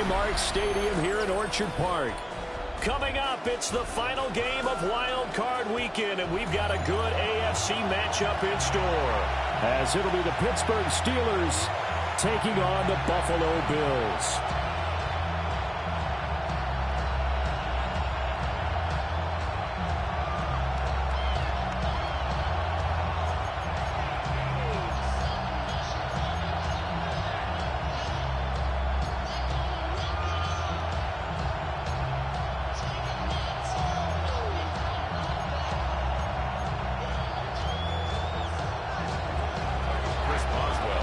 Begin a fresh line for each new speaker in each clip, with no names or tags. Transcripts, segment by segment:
Highmark Stadium here in Orchard Park. Coming up, it's the final game of Wild Card Weekend, and we've got a good AFC matchup in store. As it'll be the Pittsburgh Steelers taking on the Buffalo Bills.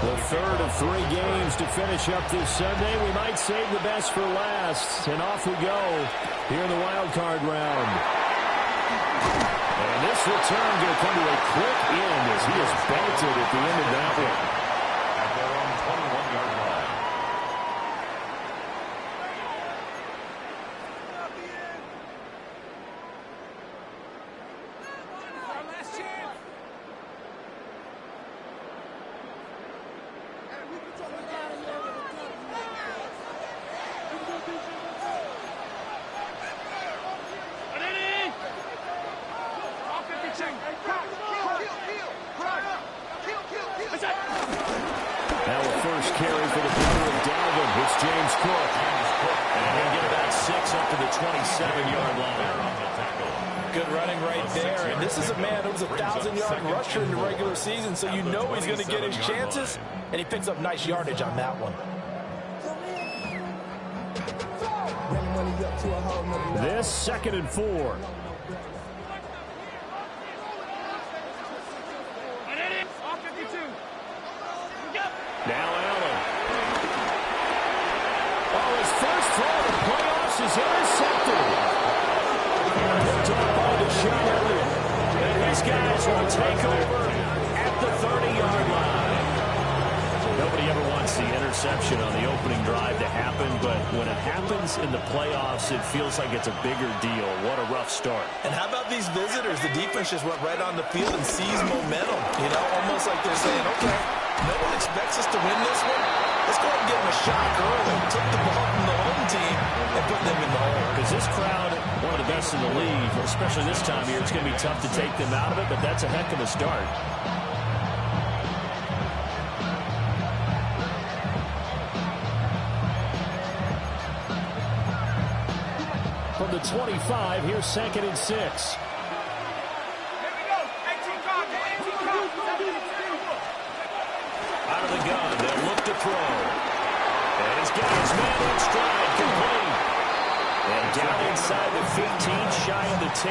The third of 3 games to finish up this Sunday. We might save the best for last. And off we go here in the wild card round. And this return going to come to a quick end as he is belted at the end of that one.
At their own 21-yard line.
Now a first carry for the brother of Dalvin. It's James Cook. And he'll get about 6 up to the 27-yard line.
Good running right there. And this is a man who's a 1,000-yard rusher in the regular season, so you know he's going to get his chances. And he picks up nice yardage on that one.
This 2nd and 4. Now Allen. Oh, his first throw in the playoffs is intercepted. Picked up by Deshaun Elliott. And these guys will take over at the 30-yard line. Nobody ever wants the interception on the opening drive to happen, but when it happens in the playoffs, it feels like it's a bigger deal. What a rough start.
And how about these visitors? The defense just went right on the field and seized momentum. You know, almost like they're saying, okay, no one expects us to win this one. Let's go ahead and give them a shot early. Took the ball from the home team and put them in the hole.
Because this crowd, one of the best in the league, especially this time of year, it's going to be tough to take them out of it, but that's a heck of a start. From the 25, here's 2nd and 6. Out of the gun, they'll look to throw. And he's got his man in stride, complete. And down inside the 15, shy of the 10.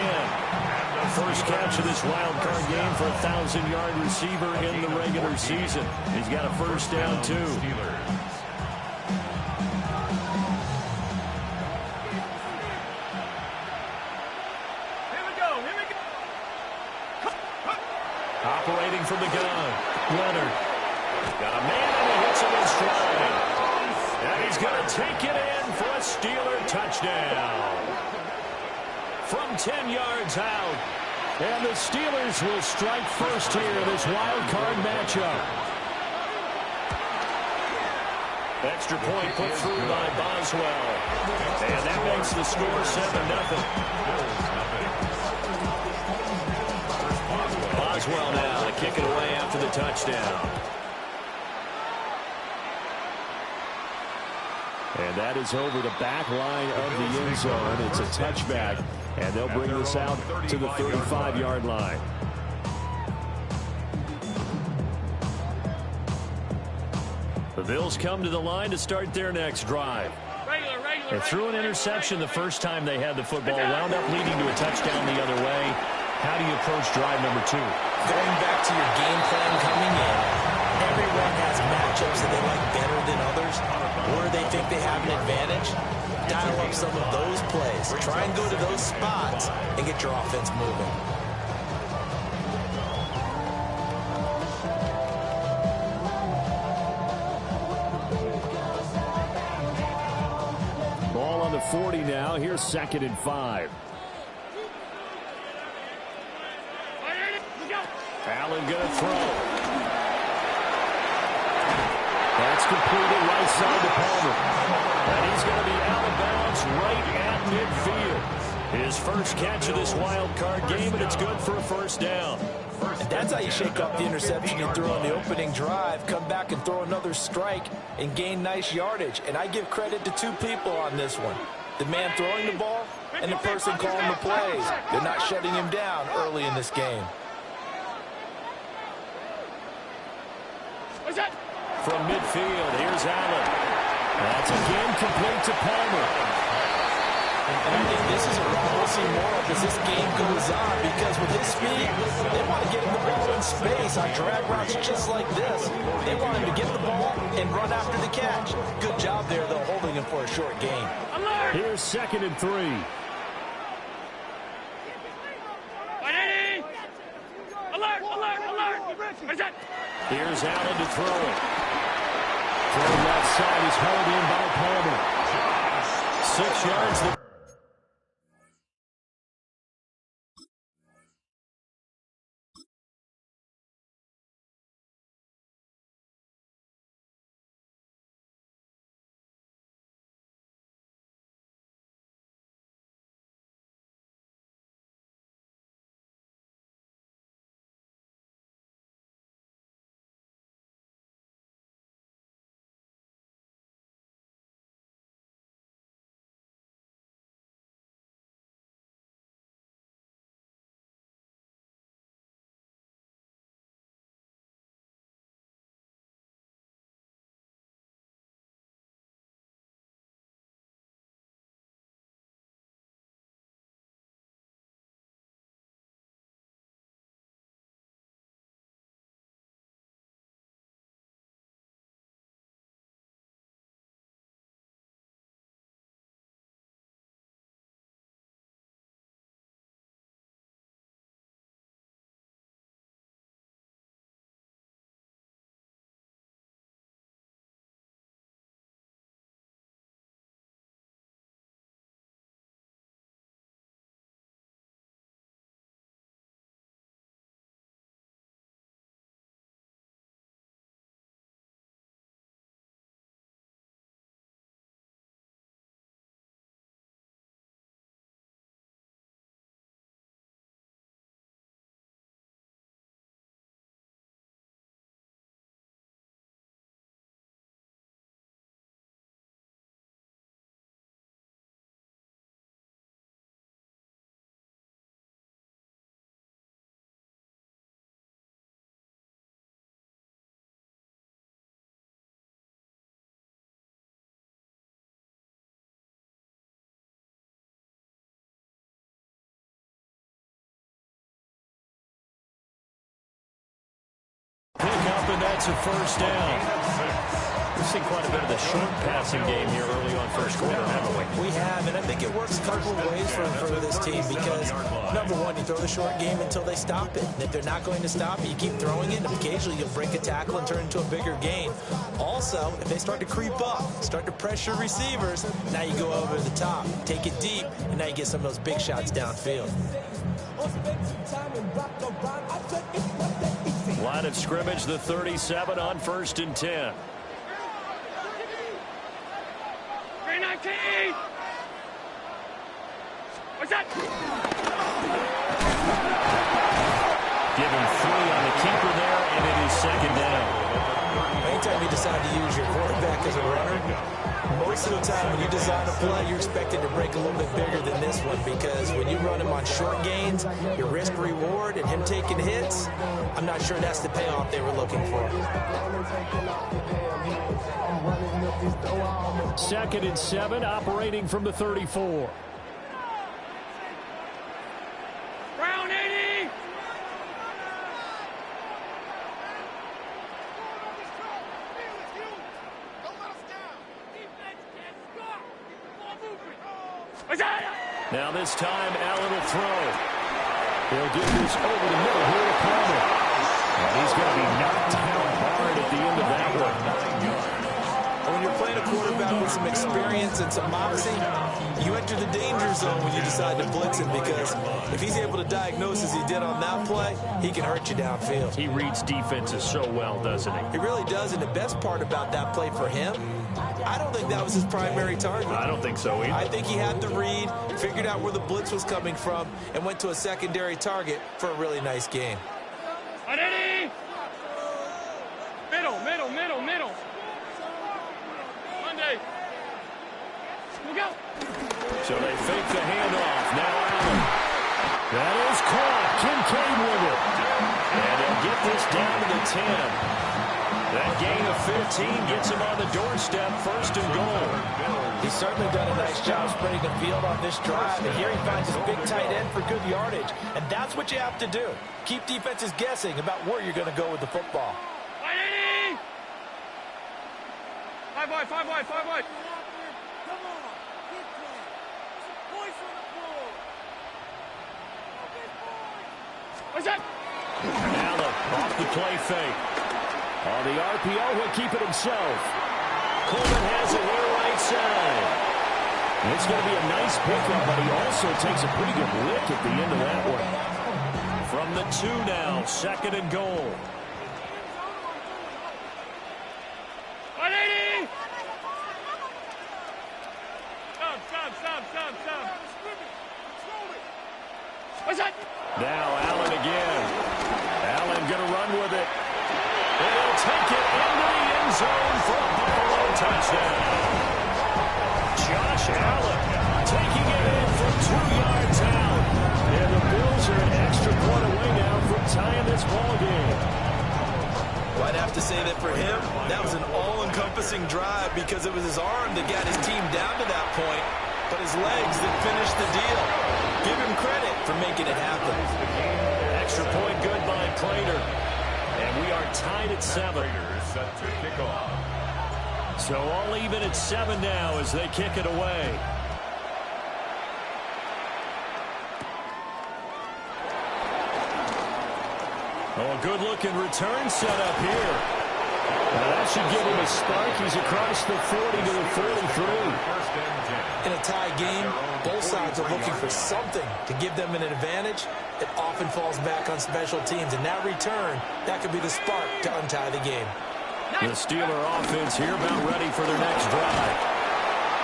First catch of this wild card game for a 1,000-yard receiver in the regular season. He's got a first down, too. Operating from the gun, Leonard. Got a man and he hits him in stride. And he's going to take it in for a Steeler touchdown. From 10 yards out. And the Steelers will strike first here in this wild card matchup. Extra point put through by Boswell. And that makes the score 7-0. Boswell now to kick it away after the touchdown. And that is over the back line of the end zone. It's a touchback, and they'll bring this out to the 35-yard line. The Bills come to the line to start their next drive. They threw an interception the first time they had the football, wound up leading to a touchdown the other way. How do you approach drive number 2?
Going back to your game plan coming in, everyone has matchups that they like better than others, or they think they have an advantage. Dial up some of those plays. Try and go to those spots and get your offense moving.
Ball on the 40 now. Here's 2nd and 5. Allen going to throw. That's completed right side to Palmer. And he's going to be at midfield. His first catch of this wild card game, and it's good for a first down.
And that's how you shake up the interception you threw on the opening drive, come back and throw another strike and gain nice yardage. And I give credit to two people on this one. The man throwing the ball and the person calling the plays. They're not shutting him down early in this game.
From midfield, here's Allen. That's again complete to Palmer.
And I think this is a route we'll see more of as this game goes on, because with his speed, they want to get him the ball in space on drag routes just like this. They want him to get the ball and run after the catch. Good job there, though, holding him for a short gain.
Here's 2nd and 3.
Alert!
Here's Allen to throw it. From left side is held in by Palmer. 6 yards. And that's a first down. We've seen quite a bit of the short passing game here early on first quarter, haven't we?
We have, and I think it works a couple of ways for this team because, number one, you throw the short game until they stop it. And if they're not going to stop it, you keep throwing it, and occasionally you'll break a tackle and turn it into a bigger gain. Also, if they start to creep up, start to pressure receivers, now you go over the top, take it deep, and now you get some of those big shots downfield.
Line of scrimmage, the 37 on 1st and 10.
319! What's that?
Give him 3 on the keeper there, and it is 2nd down.
Anytime you decide to use your quarterback as a runner, most of the time when you design a play, you're expected to break a little bit bigger than this one, because when you run him on short gains, your risk reward and him taking hits, I'm not sure that's the payoff they were looking for.
2nd and 7, operating from the 34.
Brown 80!
Now this time, Allen will throw. He'll get this over the middle here to Palmer. And he's going to be knocked down hard at the end of that one.
When you're playing a quarterback with some experience and some moxie, you enter the danger zone when you decide to blitz him, because if he's able to diagnose as he did on that play, he can hurt you downfield.
He reads defenses so well, doesn't he?
He really does, and the best part about that play for him I don't think that was his primary target.
I don't think so either.
I think he had the read, figured out where the blitz was coming from, and went to a secondary target for a really nice game.
Ready? Middle. Monday. We'll go.
So they fake the handoff. Now Allen. That is caught. Kincaid with it. And they'll get this down to the 10. That gain of 15 gets him on the doorstep, 1st and goal.
He's certainly done a nice job spreading the field on this drive. And here he finds his big tight end for good yardage. And that's what you have to do. Keep defenses guessing about where you're going to go with the football.
5 wide. What's that?
Allen off the play fake. On the RPO, he'll keep it himself. Coleman has it here right side. And it's going to be a nice pickup, but he also takes a pretty good lick at the end of that one. From the 2 now, 2nd and goal.
180! Stop. What's that?
Now Allen again. Allen going to run with it. And he'll take it into the end zone for a Buffalo touchdown. Josh Allen taking it in from 2 yards out. And the Bills are an extra point away now from tying this ball game.
Well, I'd have to say that for him, that was an all-encompassing drive because it was his arm that got his team down to that point, but his legs that finished the deal. Give him credit for making it happen.
Extra point good by Prater. And we are tied at 7.
Raiders set to kick off.
So all even at 7 now as they kick it away. Oh, a good-looking return set up here. Now that should give him a spark. He's across the 40 to the 43.
In a tie game, both sides are looking for something to give them an advantage. It often falls back on special teams. And that return, that could be the spark to untie the game.
The Steeler offense here about ready for their next drive.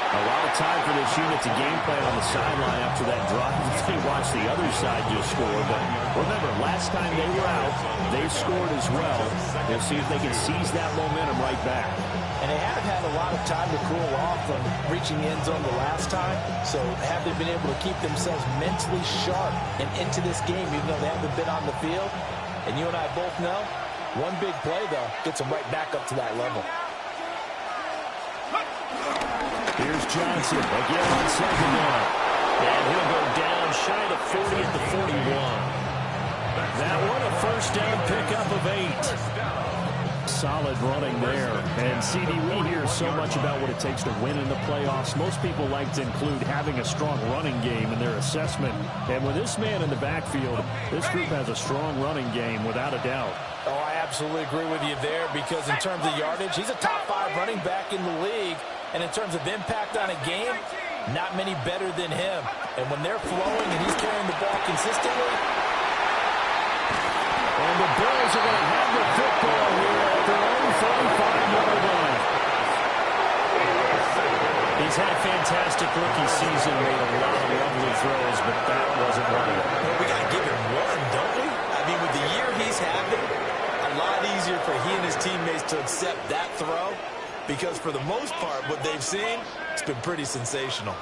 A lot of time for this unit to game plan on the sideline after that drive. They watched the other side just score. But remember, last time they were out, they scored as well. They'll see if they can seize that momentum right back.
And they have had a lot of time to cool off from reaching the end zone the last time. So have they been able to keep themselves mentally sharp and into this game, even though they haven't been on the field? And you and I both know, one big play, though, gets them right back up to that level.
Here's Johnson again on 2nd down. And he'll go down shy of 40 at the 41. That one a 1st down pickup of 8. Solid running there. And CD, we hear so much about what it takes to win in the playoffs. Most people like to include having a strong running game in their assessment. And with this man in the backfield, this group has a strong running game without a doubt.
Oh, I absolutely agree with you there because in terms of yardage, he's a top 5 running back in the league. And in terms of impact on a game, not many better than him. And when they're flowing and he's carrying the ball consistently.
And the Bills are going to have the football here at their own 45-yard line. He's had a fantastic rookie season, made a lot of lovely throws, but that wasn't one of them.
Well, we got to give him one, don't we? I mean, with the year he's having, a lot easier for he and his teammates to accept that throw. Because for the most part, what they've seen, it's been pretty sensational.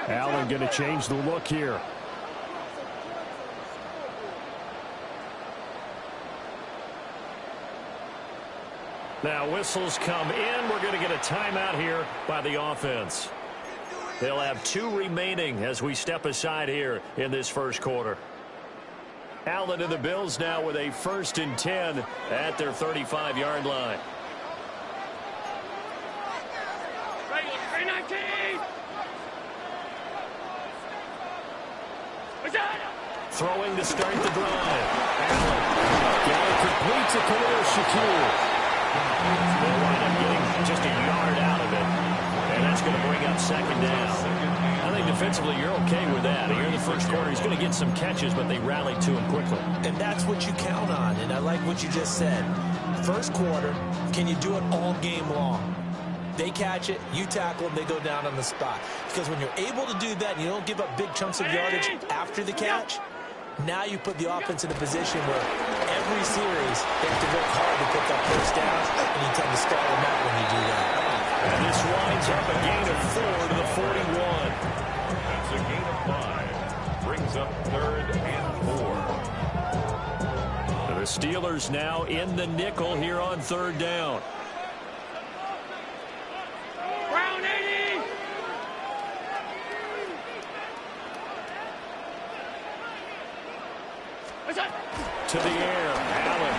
Allen going to change the look here. Now whistles come in. We're going to get a timeout here by the offense. They'll have 2 remaining as we step aside here in this 1st quarter. Allen and the Bills now with a 1st and 10 at their 35-yard line.
Ready, 19! What's that?
Throwing to start the drive. Allen got it complete to Khalil Shakir. They'll wind up getting just a yard out of it. And that's going to bring up second down. I think defensively you're okay with that. Here in the first quarter, he's going to get some catches, but they rallied to him quickly.
And that's what you count on, and I like what you just said. First quarter, can you do it all game long? They catch it, you tackle them, they go down on the spot. Because when you're able to do that and you don't give up big chunks of yardage after the catch, now you put the offense in a position where every series they have to work hard to pick up first downs, and you tend to stall them out when you do that.
And this winds up a gain of 4 to the 41.
That's a gain of 5. Brings up 3rd and 4.
The Steelers now in the nickel here on 3rd down.
Brown 80. What's that?
To the air, Allen.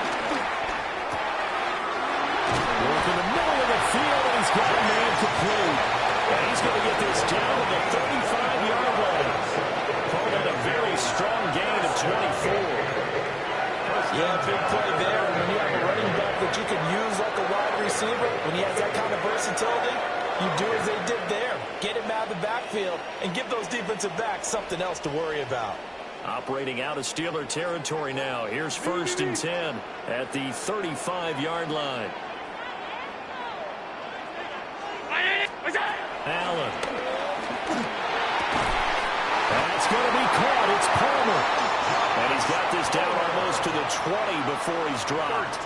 Work in the middle of the field, and he's got a man complete. And he's going to get this down to the 35-yard line. Called out a very strong gain of 24.
Yeah, big play there. And when you have a running back that you can use like a wide receiver, when he has that kind of versatility, you do as they did there. Get him out of the backfield and give those defensive backs something else to worry about.
Operating out of Steeler territory now. Here's 1st and 10 at the 35-yard line. Allen. That's going to be caught. It's Palmer. And he's got this down almost to the 20 before he's dropped.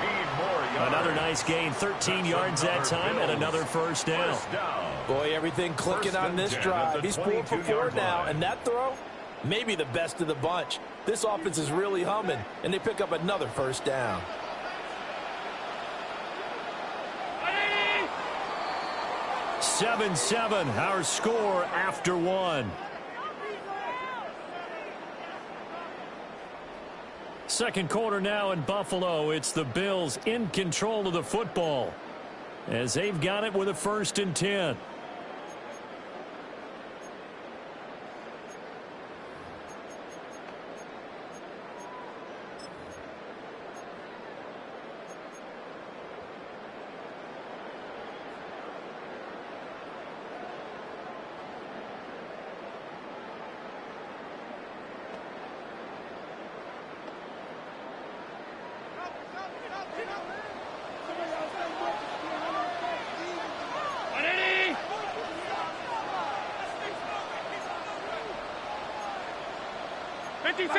Another nice gain. 13 yards that time and another first down.
Boy, everything clicking on this drive. He's 4 for 4 now, and that throw, maybe the best of the bunch. This offense is really humming, and they pick up another first down.
7-7, our score after 1. Second quarter now in Buffalo. It's the Bills in control of the football as they've got it with a 1st and 10.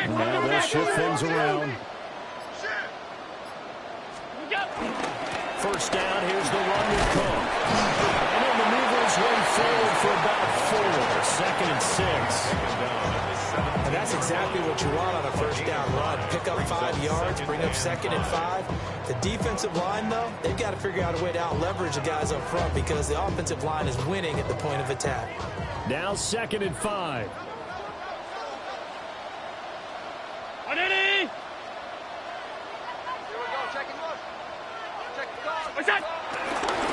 Now they'll shift things around. First down, here's the run with Cook. And he'll maneuver his way forward for about 4. 2nd and 6.
And that's exactly what you want on a first down run. Pick up 5 yards, bring up 2nd and 5. The defensive line, though, they've got to figure out a way to out-leverage the guys up front because the offensive line is winning at the point of attack.
Now 2nd and 5.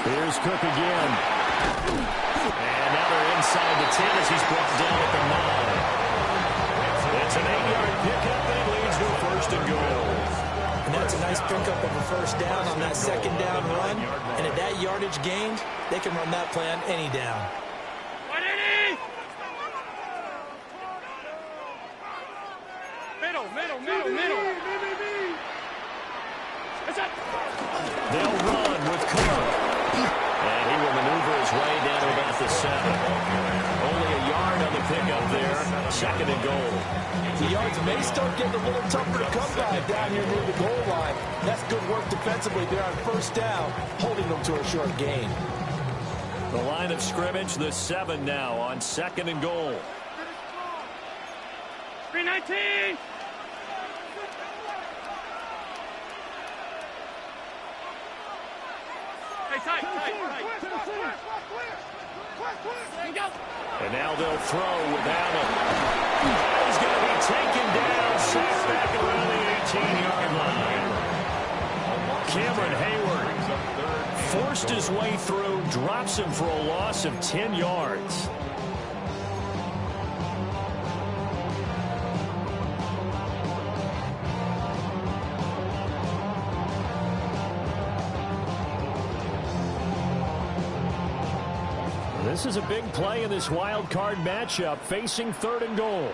Here's Cook again. And now they're inside the 10 as he's brought down at the 9. It's an 8-yard pickup and it leads to a 1st and goal.
And that's a nice pickup of a first down on that 2nd down run. And at that yardage gained, they can run that play on any down.
Middle.
They'll run with Cook. And he will maneuver his way down to about the 7. Only a yard on the pickup there. 2nd and goal.
The yards may start getting a little tougher to come by down here near the goal line. That's good work defensively there on first down, holding them to a short gain.
The line of scrimmage, the 7 now on 2nd and goal.
319. Tight.
And now they'll throw with Allen. He's going to be taken down, sacked back around the 18-yard line. Cameron Hayward forced his way through, drops him for a loss of 10 yards. This is a big play in this wild card matchup, facing 3rd and goal.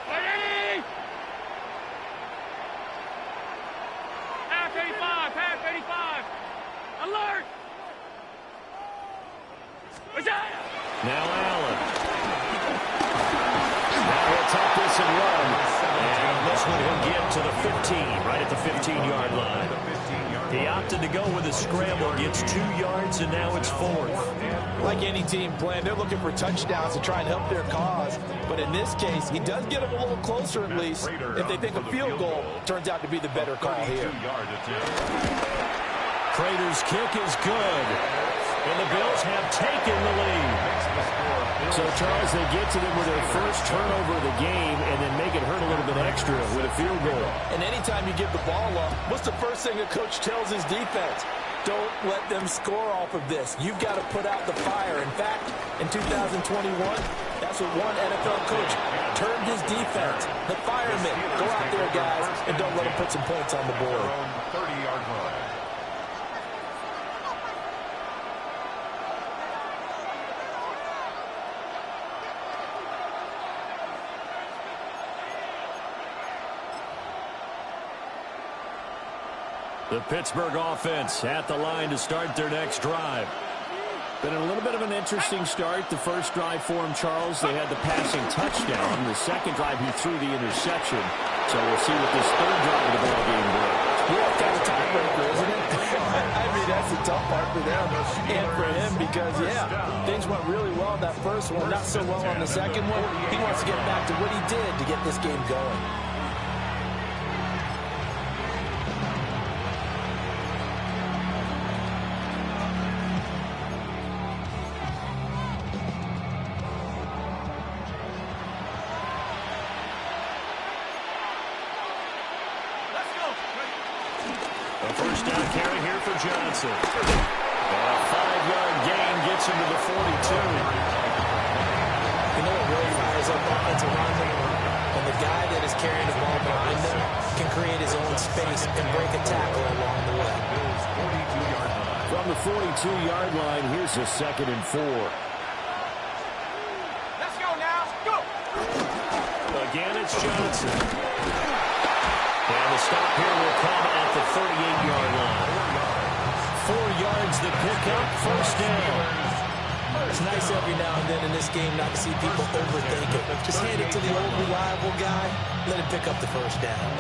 Ready? Half 85, half 85. Alert!
Now Allen. Now he'll tuck this and run. And this one he'll get to the 15, right at the 15-yard line. He opted to go with a scramble, gets 2 yards, and now it's 4th.
Like any team plan, they're looking for touchdowns to try and help their cause. But in this case, he does get them a little closer at least. If they think a field goal turns out to be the better call here.
Prater's kick is good. And the Bills have taken the lead. So, Charles, they get to them with their first turnover of the game and then make it hurt a little bit extra with a field goal.
And anytime you give the ball up, what's the first thing a coach tells his defense? Don't let them score off of this. You've got to put out the fire. In fact, in 2021, that's what one NFL coach termed his defense. The firemen. Go out there, guys, and don't let them put some points on the board.
30-yard line.
The Pittsburgh offense at the line to start their next drive. Been a little bit of an interesting start. The first drive for him, Charles, they had the passing touchdown. The second drive, he threw the interception. So we'll see what this third drive of the ball game brings.
Yeah, kind of tiebreaker, isn't it? I mean, that's the tough part for them and for him because, yeah, things went really well in that first one, not so well on the second one. He wants to get back to what he did to get this game going.
First down carry here for Johnson. And a 5-yard gain gets him to the 42.
You know what really fires up offensive linemen? When the guy that is carrying the ball behind them can create his own space and break a tackle along the way.
From the 42-yard line, here's a 2nd and 4.
Let's go now. Go.
Again, it's Johnson. And the stop here will come at the 38-yard line. 4 yards the pickup, first down.
It's nice every now and then in this game not to see people overthink it. Just hand it to the old reliable guy, let him pick up the first down.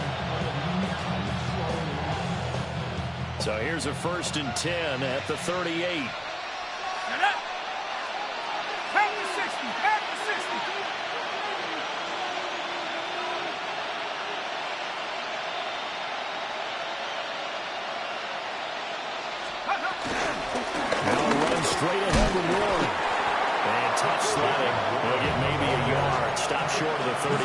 So here's a 1st and 10 at the 38.
Set up. Back to 60. Back to 60.
Straight ahead with Ward. And tough sledding. They'll get maybe a yard. Stop short of the 35.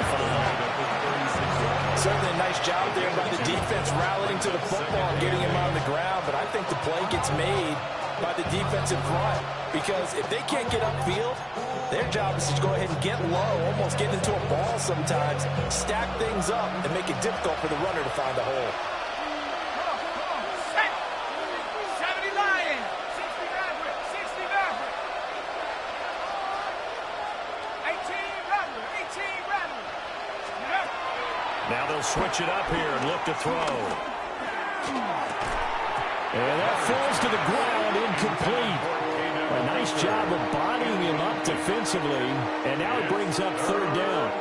Certainly a nice job there by the defense rallying to the football and getting him on the ground. But I think the play gets made by the defensive front. Because if they can't get upfield, their job is to go ahead and get low, almost get into a ball sometimes, stack things up, and make it difficult for the runner to find a hole.
Now they'll switch it up here and look to throw. And that falls to the ground, incomplete. A nice job of bodying him up defensively. And now it brings up 3rd down.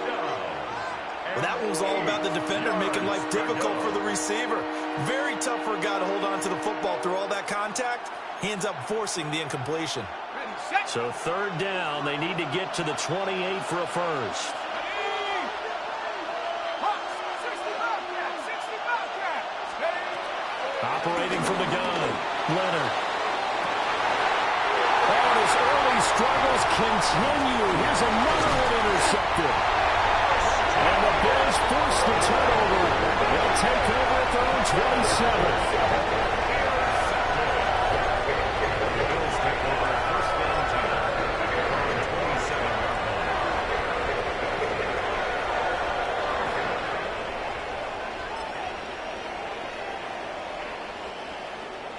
Well, that one was all about the defender making life difficult for the receiver. Very tough for a guy to hold on to the football through all that contact. He ends up forcing the incompletion.
So 3rd down, they need to get to the 28 for a first. Operating from the gun, Leonard. And his early struggles continue. Here's another one intercepted. And the Bears force the turnover. They'll take over at their own 27th.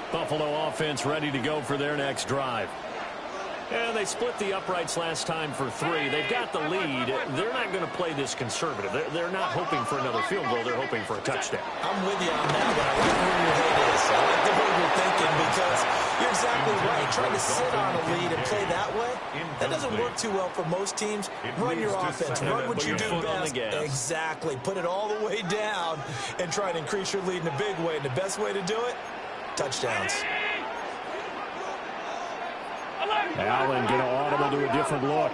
Buffalo offense ready to go for their next drive. And they split the uprights last time for 3. They've got the lead. They're not going to play this conservative. They're not hoping for another field goal. They're hoping for a touchdown.
I'm with you on that one. I like where your head is. I like the way you're thinking because you're exactly right. Trying to sit on a lead and play that way, that doesn't work too well for most teams. Run your offense. Run what you do best. Exactly. Put it all the way down and try to increase your lead in a big way. And the best way to do it, touchdowns.
Allen going to audible to a different look.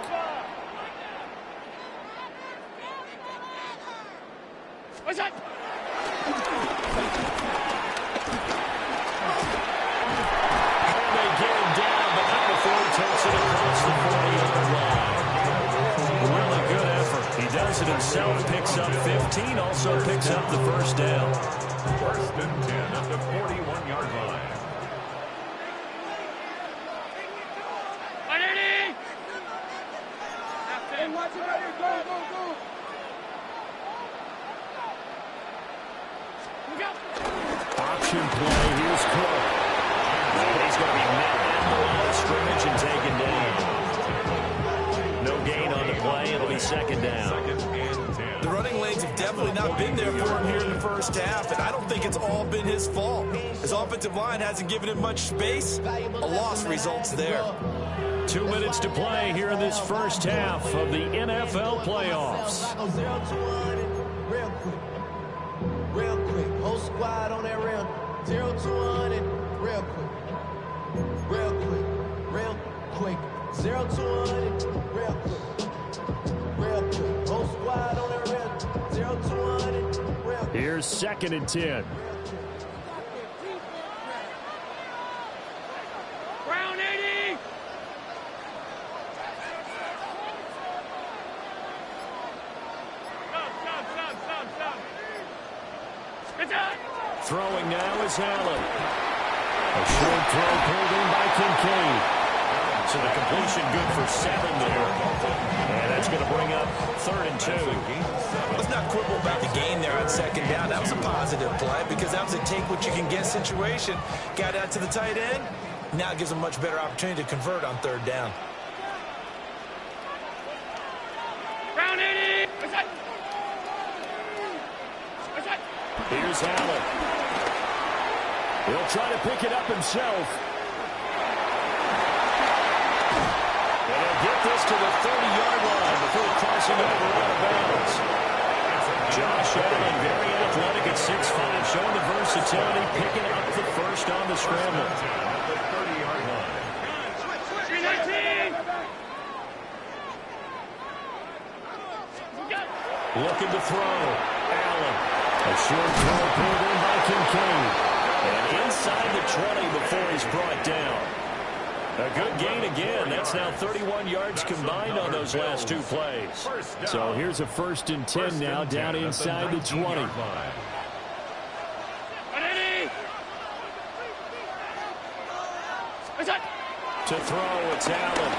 What's that?
And they get him down, but not before he takes it across the 40-yard line. Really good effort. He does it himself, picks up 15, also picks up the first down.
First and 10 at the 41-yard line.
Option play. Here's Cook. And he's going to be met at the line of scrimmage and taken down. No gain on the play. It'll be second down.
The running lanes have definitely not been there for him here in the first half, and I don't think it's all been his fault. His offensive line hasn't given him much space. A loss results there.
2 minutes to play here in this first half of the NFL playoffs.
Real quick, whole squad on that rail, 0 to 100, real quick, real quick, 0 to 100, real quick, whole squad on that rail, 0 to 100, real quick.
Here's second and 10.
Brown 80. Stop.
Throwing now is Allen. A short throw pulled in by Kincaid. So the completion good for 7 there. And that's going to bring up 3rd and 2.
Let's not quibble about the game there on second down. That was a positive play because that was a take-what-you-can-get situation. Got out to the tight end. Now it gives them a much better opportunity to convert on 3rd down.
Brown 80.
Here's Allen. He'll try to pick it up himself. And he'll get this to the 30-yard line before crossing over out of bounds. Josh Allen, very athletic at 6'5", showing the versatility, picking up the first on the scramble.
At the 30-yard line.
319.
Looking to throw. Allen. A short throw pulled in by Kincaid. And inside the 20 before he's brought down. A good gain again. That's now 31 yards combined on those last 2 plays. So here's a 1st and 10 now down inside the 20.
180.
To throw, it's Allen.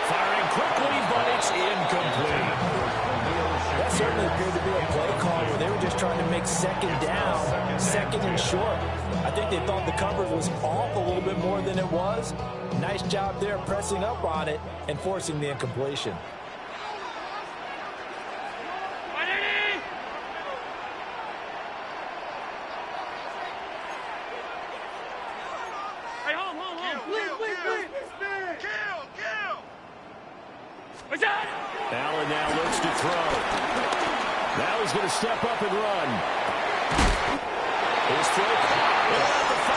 Firing quickly, but it's incomplete.
That certainly appeared to be a play call where they were just trying to make second down, second and short. I think they thought the coverage was off a little bit more than it was. Nice job there pressing up on it and forcing the incompletion.
180. Hey, hold. Kill. What's that?
Allen now looks to throw. Now he's going to step up and run. His throw at the 5.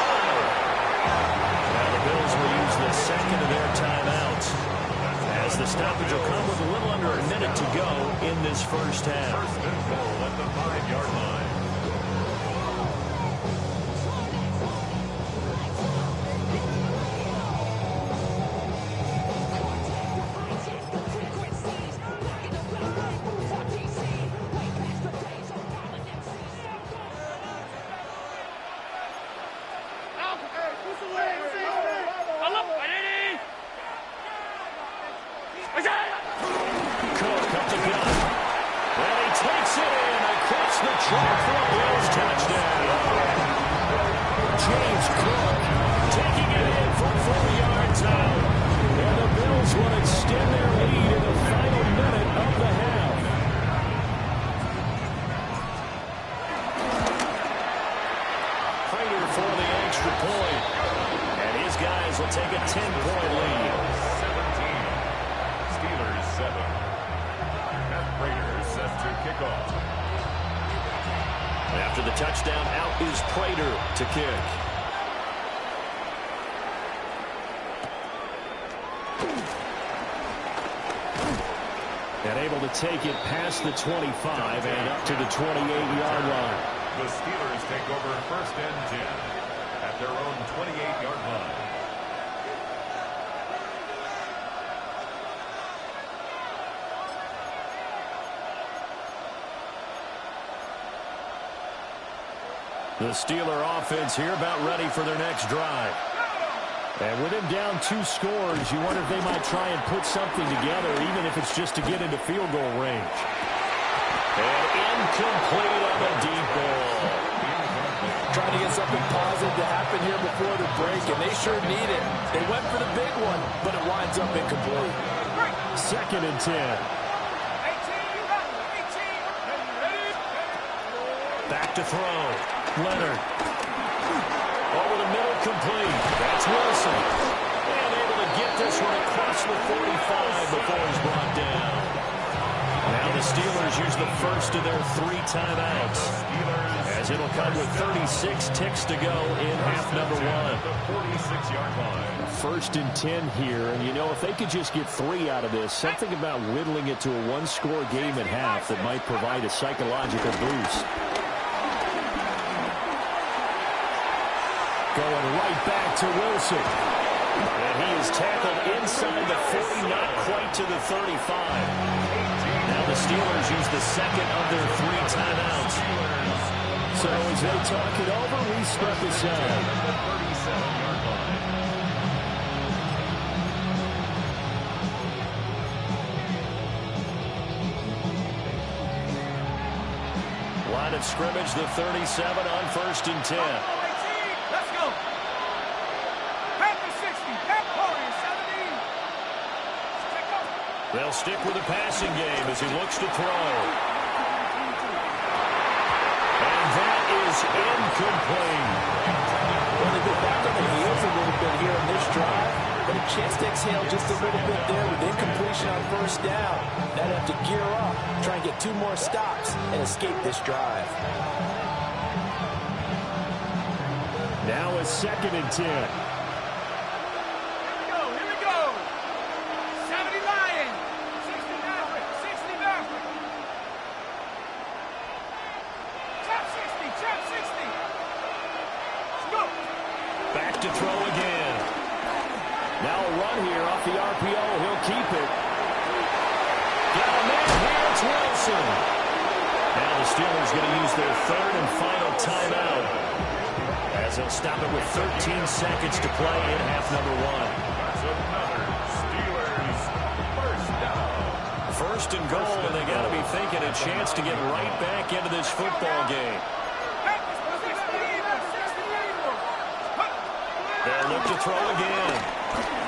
Now the Bills will use the second of their timeouts, as the stoppage will come with a little under a minute to go in this first half.
First and goal at the 5-yard line.
Cook up the gun. And he takes it in across the track for a Bills touchdown. James Cook taking it in from 4 yards out. extend their lead in the final minute of the half. Prater for the extra point. And his guys will take a 10-point lead.
17. Steelers 7. Matt Prater set to kick off.
After the touchdown, out is Prater to kick. And able to take it past the 25 and up to the 28-yard line.
The Steelers take over first and 10 at their own 28-yard line.
The Steeler offense here about ready for their next drive. And with him down 2 scores, you wonder if they might try and put something together, even if it's just to get into field goal range. And incomplete on the deep ball.
Trying to get something positive to happen here before the break, and they sure need it. They went for the big one, but it winds up incomplete.
2nd and 10. Back to throw. Leonard. Over the middle, complete. That's Wilson. And able to get this one across the 45 before he's brought down. Now the Steelers use the first of their 3 timeouts, as it'll come with 36 ticks to go in half number 1.
The 46-yard line.
1st and 10 here, and you know, if they could just get 3 out of this, something about whittling it to a 1-score game at half that might provide a psychological boost. Going right back to Wilson. And he is tackled inside the 40, not quite to the 35. Now the Steelers use the 2nd of their 3 timeouts. So as they talk it over, we step aside.
The 37-yard line.
Line of scrimmage, the 37 on 1st and 10.
Let's go. Pack 60. Pack 40. 17.
They'll stick with the passing game as he looks to throw. And that is incomplete.
Well, they go back on the heels a little bit here in this drive, but a chance to exhale just a little bit there with incompletion on 1st down. Now they have to gear up, try and get 2 more stops, and escape this drive.
Now a 2nd and 10.
Here we go. 70 Lions. 60 Maverick. 60 Maverick. Trap 60. Trap 60. Let's go.
Back to throw again. Now a run here off the RPO. He'll keep it. Got a man here. It's Wilson. Now the Steelers going to use their 3rd and final timeout, as they'll stop it with 13 seconds to play in half number 1.
That's another Steelers first down.
1st and goal, and they got to be thinking a chance to get right back into this football game. They'll look to throw again.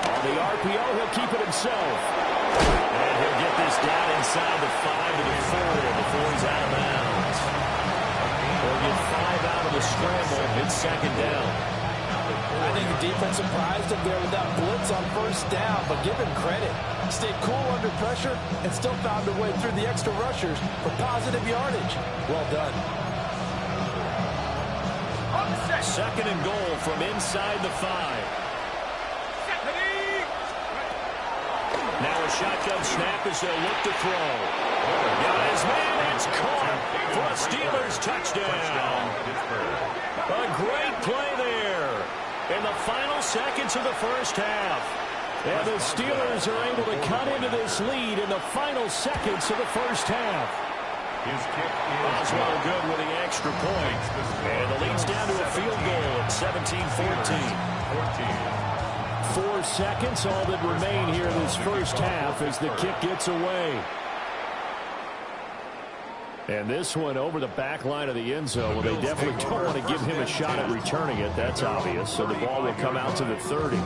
On the RPO, he'll keep it himself. And he'll get this down inside the 5 to the 4 before he's out of bounds. They'll get 5 out of the scramble. It's 2nd down.
I think the defense surprised him there with that blitz on 1st down, but give him credit. Stayed cool under pressure and still found a way through the extra rushers for positive yardage. Well done.
2nd and goal from inside the 5. Now a shotgun snap as they'll look to throw. Got his man, it's caught for a Steelers touchdown. A great play there in the final seconds of the 1st half. And the Steelers are able to cut into this lead in the final seconds of the 1st half.
His kick is
Oswald good with the extra point. And the lead's down to a field goal at 17-14. 4 seconds, all that remain here in this 1st half as the kick gets away. And this one over the back line of the end zone. Well, they definitely don't want to give him a shot at returning it. That's obvious. So the ball will come out to the 30.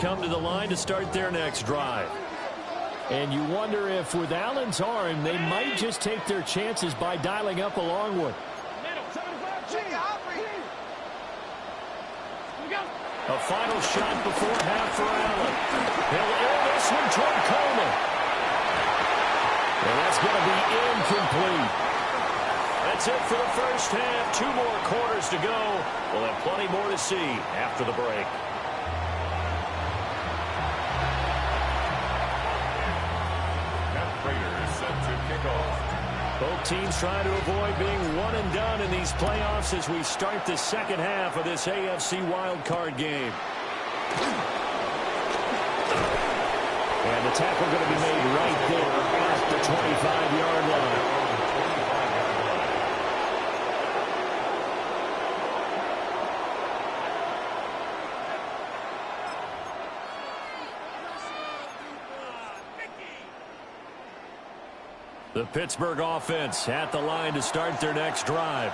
come to the line to start their next drive. And you wonder if with Allen's arm, they might just take their chances by dialing up a long one. A final shot before half for Allen. He'll air this one toward Coleman. And that's going to be incomplete. That's it for the first half. 2 more quarters to go. We'll have plenty more to see after the break.
Raiders set to kick off.
Both teams trying to avoid being one and done in these playoffs as we start the second half of this AFC wildcard game. And the tackle going to be made right there at the 25-yard line. The Pittsburgh offense at the line to start their next drive.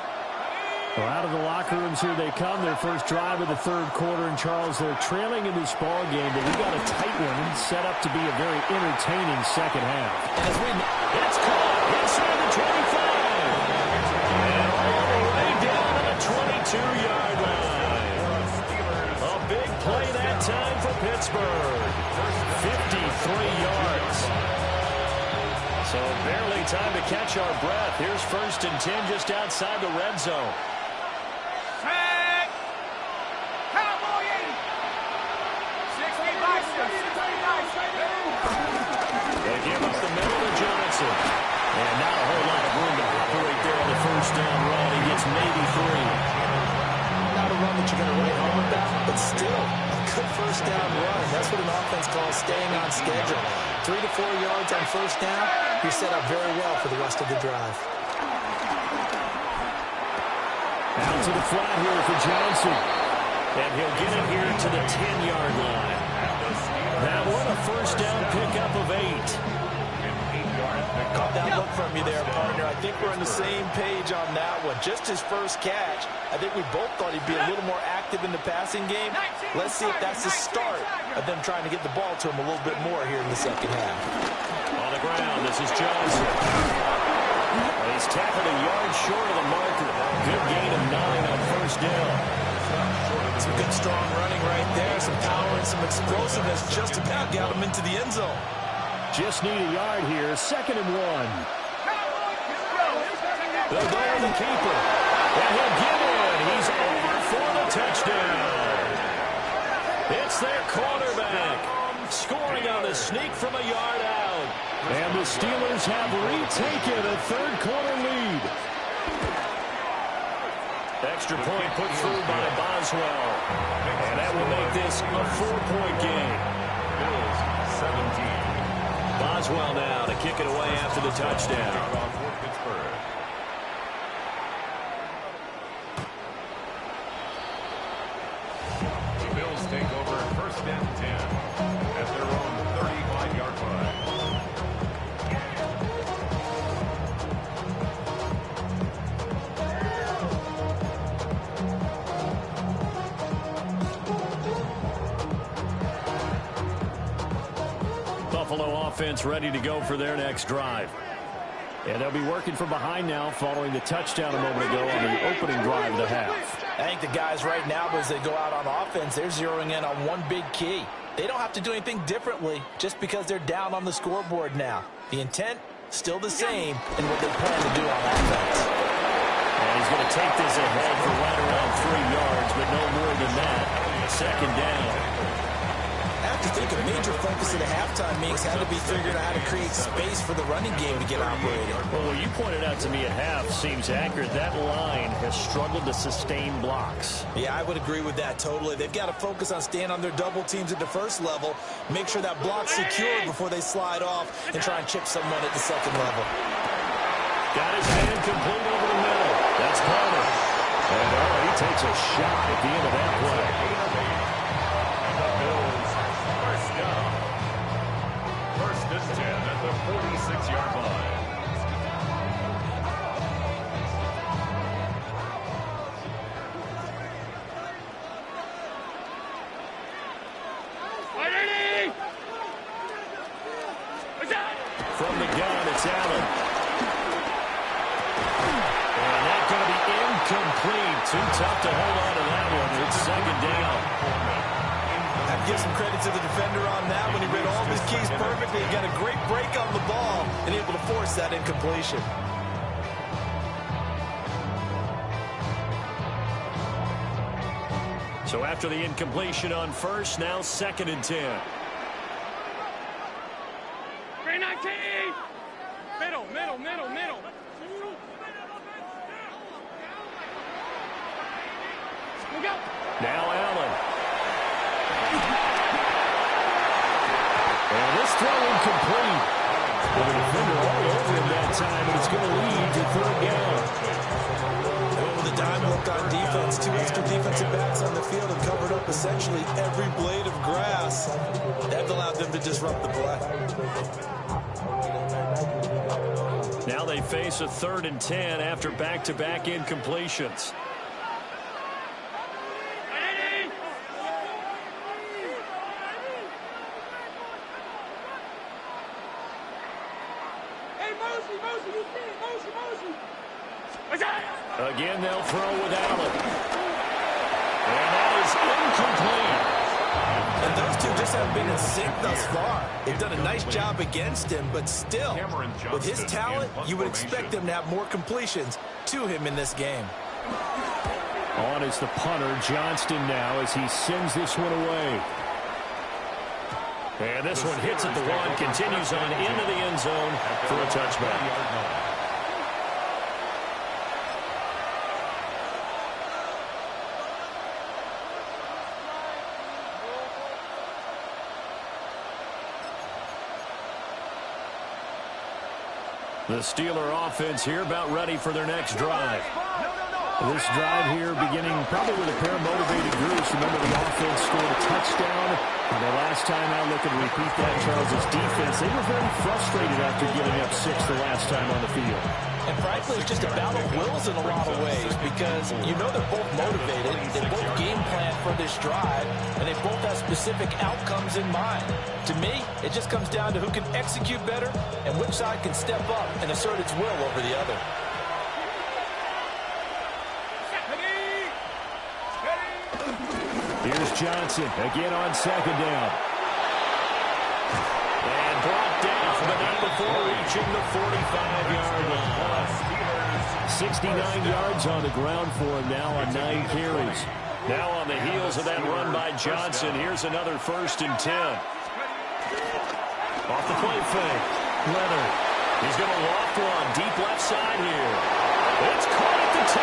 Well, out of the locker rooms here they come. Their first drive of the third quarter. And, Charles, they're trailing in this ball game, but we got a tight one set up to be a very entertaining second half.
And as we
it's caught inside the 25. And all the way down to the 22-yard line. A big play that time for Pittsburgh. 53 yards. So barely time to catch our breath. Here's 1st and 10 just outside the red zone.
Set. Cowboy 80. 65.
They give up the middle to Johnson. And not a whole lot of room to operate there on the first down run. He gets maybe 3.
not a run that you're going to write home about, but still a good first down run. That's what an offense calls staying on schedule. 3 to 4 yards on first down, you're set up very well for the rest of the drive.
Out to the flat here for Johnson. And he'll get it here to the 10-yard line. That one a first down pickup of 8.
Caught that look from you there, partner. I think we're on the same page on that one. Just his first catch. I think we both thought he'd be a little more active in the passing game. Let's see if that's the start of them trying to get the ball to him a little bit more here in the second half.
On the ground, this is Johnson. He's tackled a yard short of the marker. Good gain of 9 on first down.
Some good strong running right there. Some power and some explosiveness just about got him into the end zone.
Just need a yard here. 2nd and 1. They'll go with the keeper. And he'll get in. He's over for the touchdown. It's their quarterback. Scoring on the sneak from a yard out. And the Steelers have retaken a third-quarter lead. Extra point put through by Boswell. And that will make this a 4-point game.
Bills 17.
Boswell now to kick it away after the touchdown.
The Bills take over 1st and 10 at their own 35-yard line.
Buffalo offense ready to go for their next drive. And they'll be working from behind now following the touchdown a moment ago on the opening drive of the half.
I think the guys right now, as they go out on offense, they're zeroing in on one big key. They don't have to do anything differently just because they're down on the scoreboard now. The intent, still the same in what they plan to do on offense.
And he's going to take this ahead for right around 3 yards, but no more than that. 2nd down.
I have to think a major focus of the halftime meetings had to be figuring out how to create space for the running game to get operating.
Well, what you pointed out to me at half seems accurate. That line has struggled to sustain blocks.
Yeah, I would agree with that totally. They've got to focus on staying on their double teams at the first level, make sure that block's secured before they slide off and try and chip someone at the second level.
Got his hand complete over the middle. That's Palmer. And he takes a shot at the end of that play.
First and 10 at the 46-yard line.
it's Allen. And that's going to be incomplete. Too tough to hold on to that one. It's second down.
I give some credit to the defender on that when he read all of his keys perfectly. He got a great break on the ball and able to force that incompletion.
So after the incompletion on first, now second and 10.
319! Middle. We go.
Now Allen. And this throw incomplete. With a defender all over him that time, and it's going to lead to third down.
Going with a dime look on defense. Two extra defensive backs on the field and covered up essentially every blade of grass. That allowed them to disrupt the play.
Now they face a third and 10 after back-to-back incompletions. Again, they'll throw with Allen. And that is incomplete.
And those two just haven't been in sync thus far. They've done a nice job against him, but still, with his talent, you would expect them to have more completions to him in this game.
On is the punter, Johnston now, as he sends this one away. And this one hits at the one, continues on into the end zone for a touchback. The Steeler offense here about ready for their next drive. This drive here beginning probably with a pair of motivated groups. Remember, the offense scored a touchdown. And the last time out, look and repeat that, Charles' defense. They were very frustrated after giving up 6 the last time on the field.
And frankly, it's just a battle of wills in a lot of ways because you know they're both motivated. They both game plan for this drive, and they both have specific outcomes in mind. To me, it just comes down to who can execute better and which side can step up and assert its will over the other.
Here's Johnson again on second down. And brought down, but not before reaching the 45-yard line. 69 yards on the ground for him now on 9 carries. Now on the heels of that run by Johnson, here's another 1st and 10. Off the play fake. Leonard. He's going to loft one deep left side here. It's caught at the 10.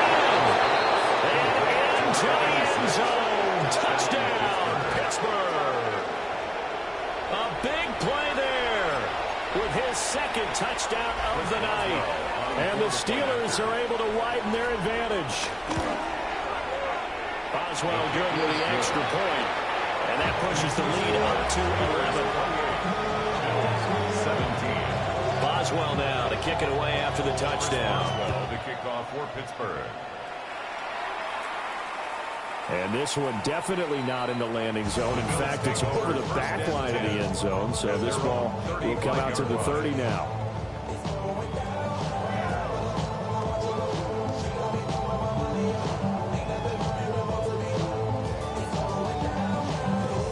And into the end zone. Touchdown, Pittsburgh. A big play there with his second touchdown of the night. And the Steelers are able to widen their advantage. Boswell good with the extra point. And that pushes the lead up to 11. 17. Boswell now to kick it away after the touchdown.
Boswell to kick off for Pittsburgh.
And this one definitely not in the landing zone. In fact, it's over the back line of the end zone. So this ball will come out to the 30 now.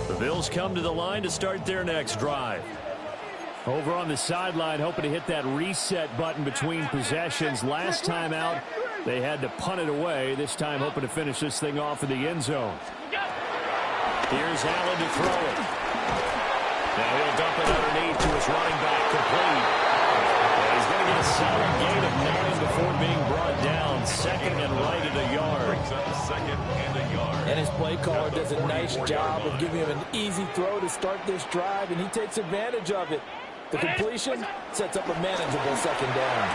The Bills come to the line to start their next drive. Over on the sideline, hoping to hit that reset button between possessions. Last time out, they had to punt it away. This time hoping to finish this thing off in the end zone. Here's Allen to throw it. Now he'll dump it underneath to his running back, complete. And he's going to get a solid gain of 9 before being brought down. Second and right at a yard.
Second and a yard.
And his play caller does a nice job of giving him an easy throw to start this drive, and he takes advantage of it. The completion sets up a manageable second down.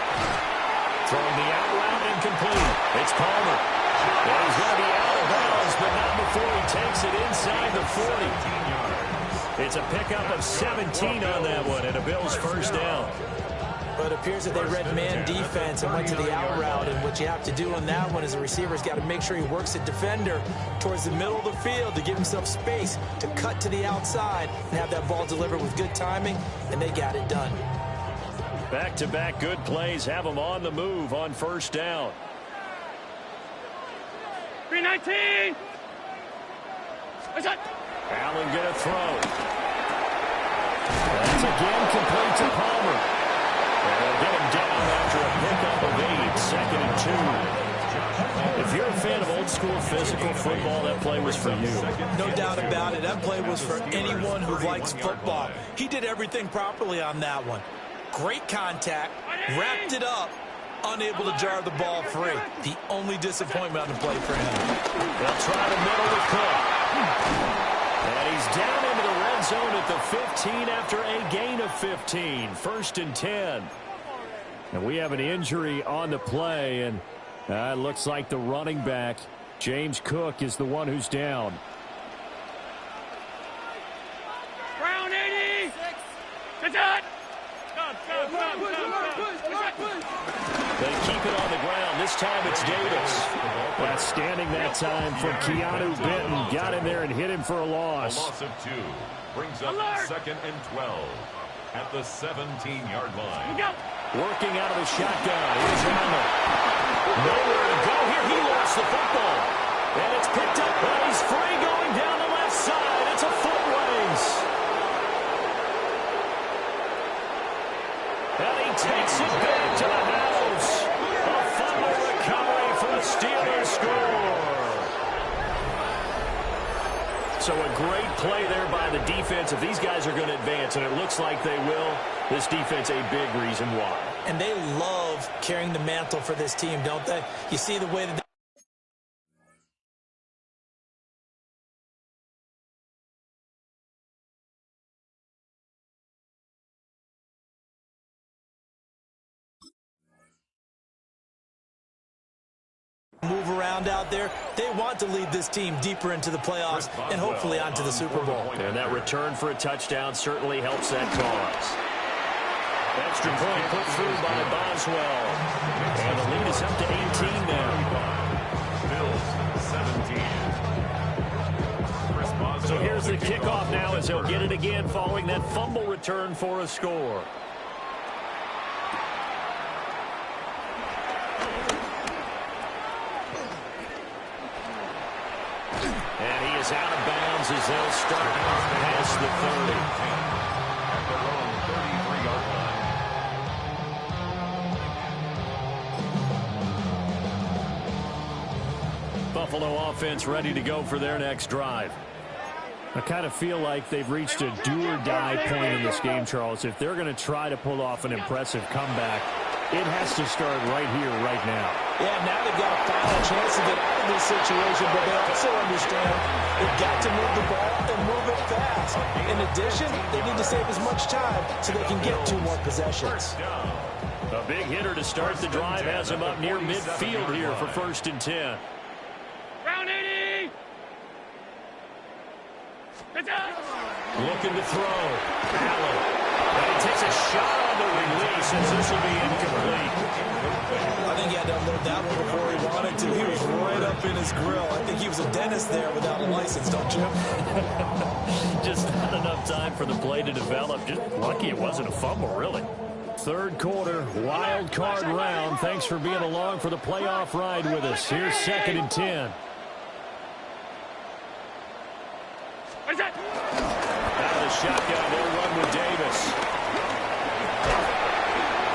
Throwing the out route incomplete. It's Palmer. And he's going to be out of bounds, but not before he takes it inside the 40. It's a pickup of 17 on that one, and a Bills first down.
But it appears that they read man defense and went to the out route, and what you have to do on that one is the receiver's got to make sure he works the defender towards the middle of the field to give himself space to cut to the outside and have that ball delivered with good timing, and they got it done.
Back-to-back good plays have them on the move on first down.
319.
Allen going to throw. That's again complete to Palmer. And they'll get him down after a pickup of 8, 2nd and 2. If you're a fan of old-school physical football, that play was for you.
No doubt about it. That play was for anyone who likes football. He did everything properly on that one. Great contact, wrapped it up, unable to jar the ball free. The only disappointment on the play for him.
They'll try to middle with Cook. And he's down into the red zone at the 15 after a gain of 15. 1st and 10. And we have an injury on the play, and it looks like the running back, James Cook, is the one who's down.
Brown 80. That's it.
They keep it on the ground. This time it's Davis. Outstanding that time from Keanu Benton. Got in there and hit him for a loss.
A loss of 2 brings up 2nd and 12 at the 17-yard line.
Working out of the shotgun. Here's Hamler. Nowhere to go here. He lost the football. And it's picked up, but he's free going down the left side. It's a foot race. And he takes it back to the house. A fumble recovery for the Steelers score. So a great play there by the defense. If these guys are going to advance, and it looks like they will, this defense a big reason why.
And they love carrying the mantle for this team, don't they? You see the way that move around out there. They want to lead this team deeper into the playoffs and hopefully onto the Super Bowl.
And that return for a touchdown certainly helps that cause. Extra point put through by Boswell. And the lead is up to 18 now.
Bills 17.
So here's the kickoff now as they'll get it again following that fumble return for a score. And he is out of bounds as they'll start past the 30.
At their own 33-yard line.
Buffalo offense ready to go for their next drive. I kind of feel like they've reached a do-or-die point in this game, Charles. If they're going to try to pull off an impressive comeback, it has to start right here, right now.
Yeah, now they've got a final chance to get out of this situation, but they also understand they've got to move the ball and move it fast. In addition, they need to save as much time so they can get 2 more possessions.
A big hitter to start the drive has him up near midfield here for 1st and 10.
Brown 80.
Looking to throw. Allen. And he takes a shot on the release as this will be incomplete.
I think he had to unload that one before he wanted to. He was right up in his grill. I think he was a dentist there without a license, don't you?
Just not enough time for the play to develop. Just lucky it wasn't a fumble, really. 3rd quarter, wild card round. Thanks for being along for the playoff ride with us. Here's 2nd and 10.
What is that?
Out of the shotgun, they'll run with Davis.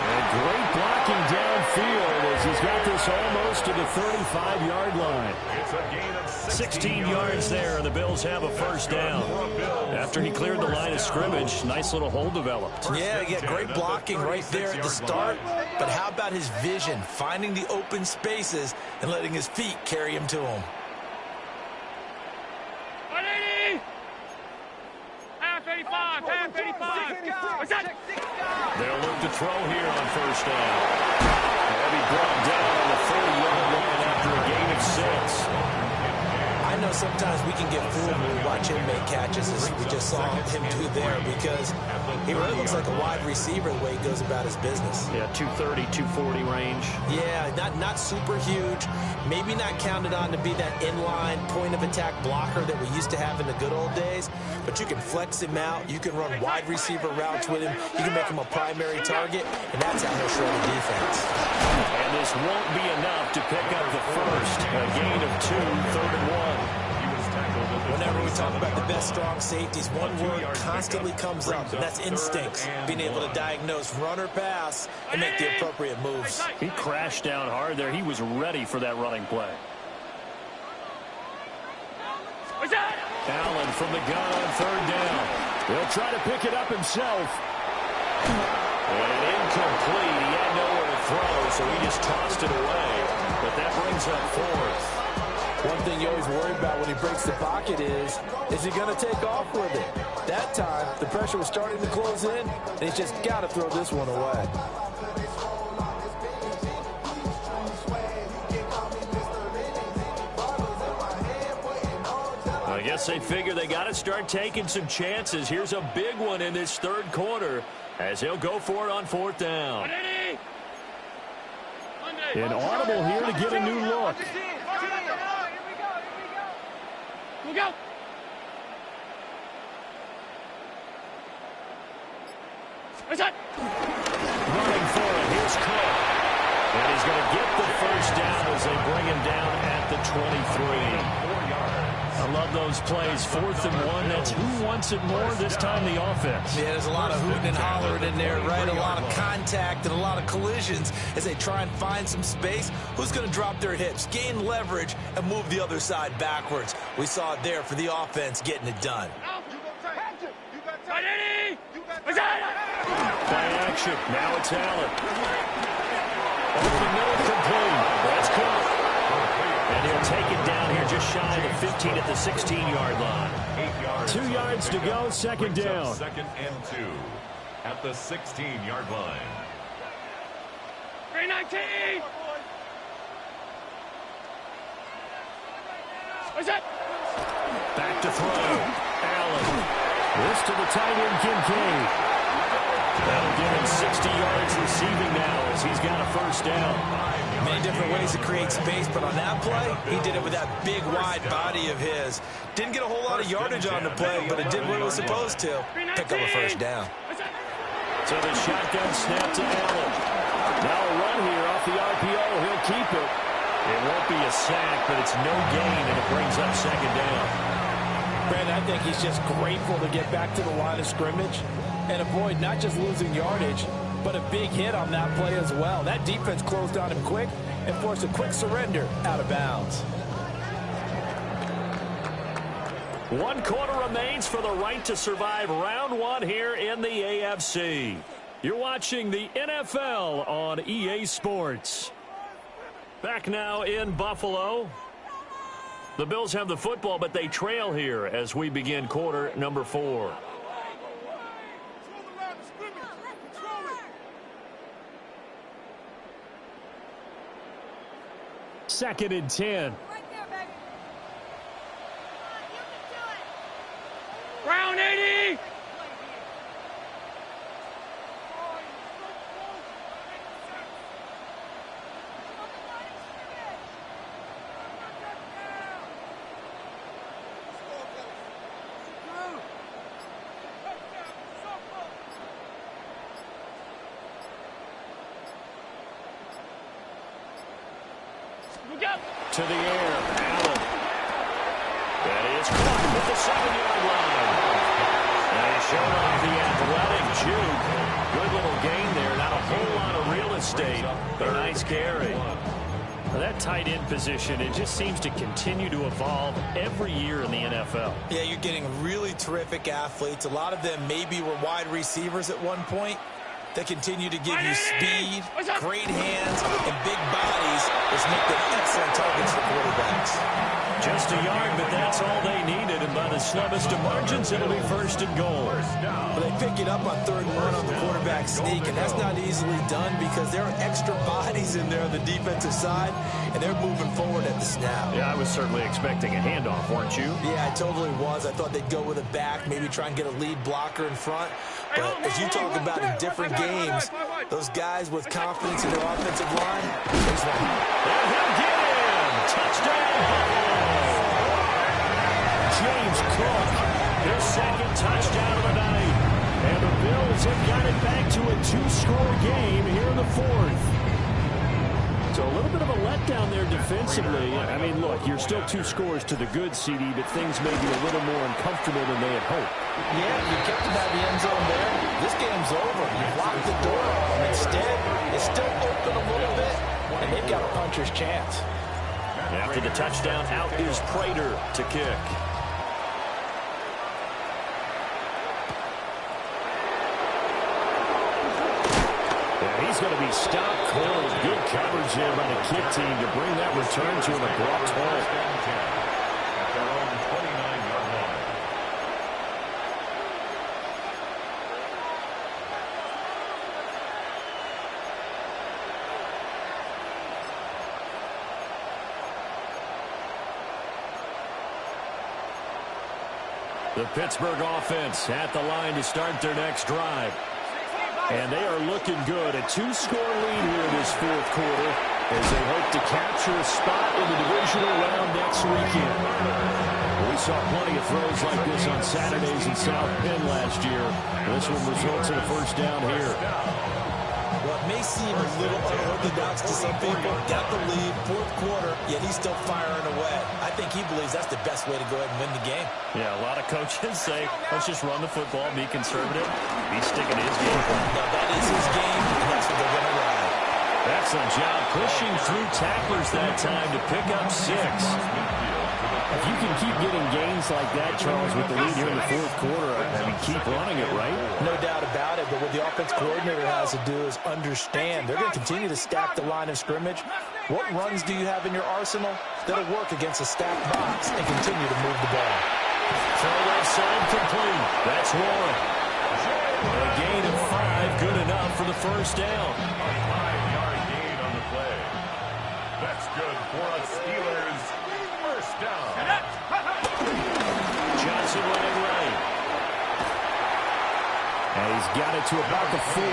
And great blocking downfield as he's got this almost to the 35-yard line.
It's a gain of
16 yards there, and the Bills have a 1st down. After he cleared the line of scrimmage, nice little hole developed.
Yeah, great blocking right there at the start. But how about his vision, finding the open spaces and letting his feet carry him to him?
180. Half 85. Half 85. What's that?
They'll look to throw here on 1st down. They'll be brought down on the 30-yard line after a gain of 6.
I know sometimes we can get fooled when we watch him make catches, as we just saw him do there, because he really looks like a wide receiver the way he goes about his business.
Yeah, 230, 240 range.
Yeah, not super huge. Maybe not counted on to be that inline point-of-attack blocker that we used to have in the good old days, but you can flex him out. You can run wide receiver routes with him. You can make him a primary target, and that's how he'll shred the defense.
And this won't be enough to pick up the first. A gain of 2, 3rd and 1.
Whenever we talk about the best strong safeties, one word constantly comes up, and that's instincts. Being able to diagnose run or pass and make the appropriate moves.
He crashed down hard there. He was ready for that running play. Allen from the gun on 3rd down. He'll try to pick it up himself. And incomplete. He had nowhere to throw, so he just tossed it away. But that brings up 4th.
One thing you always worry about when he breaks the pocket is he going to take off with it? That time, the pressure was starting to close in, and he's just got to throw this one away.
I guess they figure they got to start taking some chances. Here's a big one in this 3rd quarter as he'll go for it on 4th down. An audible here to get a new look.
Go.
Running for it. Here's Cook. And he's going to get the 1st down as they bring him down at the 23. I love those plays. 4th and 1. That's who wants it more this time, the offense.
Yeah, there's a lot of hooting and hollering in there, right? A lot of contact and a lot of collisions as they try and find some space. Who's going to drop their hips, gain leverage, and move the other side backwards? We saw it there for the offense getting it done.
Play action. Now it's Allen. Over the middle, complete. That's Cook. And he'll take it down here just shy of the 15 at the 16-yard line.
8 yards.
2 yards to go, 2nd down.
2nd and 2 at the 16-yard line.
319.
Back to throw. Allen. This to the tight end, Kincaid. That'll give him 60 yards receiving now as he's got a 1st down.
Many different ways to create space, but on that play, he did it with that big, wide body of his. Didn't get a whole lot of yardage on the play, but it did what it was supposed to. Pick up a 1st down.
So the shotgun snap to Allen. Now a run here off the RPO. He'll keep it. It won't be a sack, but it's no gain, and it brings up 2nd down.
Brandon, I think he's just grateful to get back to the line of scrimmage and avoid not just losing yardage, but a big hit on that play as well. That defense closed on him quick and forced a quick surrender out of bounds.
1 quarter remains for the right to survive round 1 here in the AFC. You're watching the NFL on EA Sports. Back now in Buffalo. The Bills have the football, but they trail here as we begin quarter number 4. Second and 10.
Round 80.
To the air, Allen. That is caught with the 7-yard line. And he showed off the athletic juke. Good little gain there. Not a whole lot of real estate, but a nice carry. Well, that tight end position, it just seems to continue to evolve every year in the NFL.
Yeah, you're getting really terrific athletes. A lot of them maybe were wide receivers at one point. They continue to give you speed, great hands, and big bodies, which make them excellent targets for quarterbacks.
Just a yard, but that's all they needed. And by the slimmest of margins, it'll be 1st and goal.
But they pick it up on 3rd and 1 on the quarterback sneak, and that's not easily done because there are extra bodies in there on the defensive side, and they're moving forward at the snap.
Yeah, I was certainly expecting a handoff, weren't you?
Yeah, I totally was. I thought they'd go with a back, maybe try and get a lead blocker in front. But as you talk about in different games, those guys with confidence in their offensive line, there's one.
And he'll get in! Touchdown! James Cook, their 2nd touchdown of the night. And the Bills have got it back to a 2-score game here in the 4th. So a little bit of a letdown there defensively. I mean, look, you're still 2 scores to the good, CD, but things may be a little more uncomfortable than they had hoped.
Yeah, you kept them out of the end zone there. This game's over. You blocked the door off them. Instead, it's still open a little bit, and they've got a puncher's chance.
After the touchdown, out is Prater to kick. He's going to be stopped cold. Good coverage there by the kick team to bring that return to an abrupt halt.
At their own 29-yard line.
The Pittsburgh offense at the line to start their next drive. And they are looking good. A 2-score lead here in this 4th quarter as they hope to capture a spot in the divisional round next weekend. We saw plenty of throws like this on Saturdays in South Bend last year. This one results in a 1st down here.
Well, it may seem a little unorthodox to some people. Got the lead, 4th quarter, yet he's still firing away. I think he believes that's the best way to go ahead and win the game.
Yeah, a lot of coaches say, let's just run the football, be conservative. He's sticking to his game plan.
Now, that is his game, and that's what they're going to ride.
Excellent job pushing through tacklers that time to pick up 6. If you can keep getting gains like that, Charles, with the lead here in the 4th quarter, I mean, keep running it, right?
No doubt about it, but what the offense coordinator has to do is understand. They're going to continue to stack the line of scrimmage. What runs do you have in your arsenal that'll work against a stacked box and continue to move the ball?
Throw left side complete. That's Warren. A gain of 5, good enough for the 1st down.
A 5-yard gain on the play. That's good for a Steelers 1st down.
Johnson running right. And he's got it to about the 40.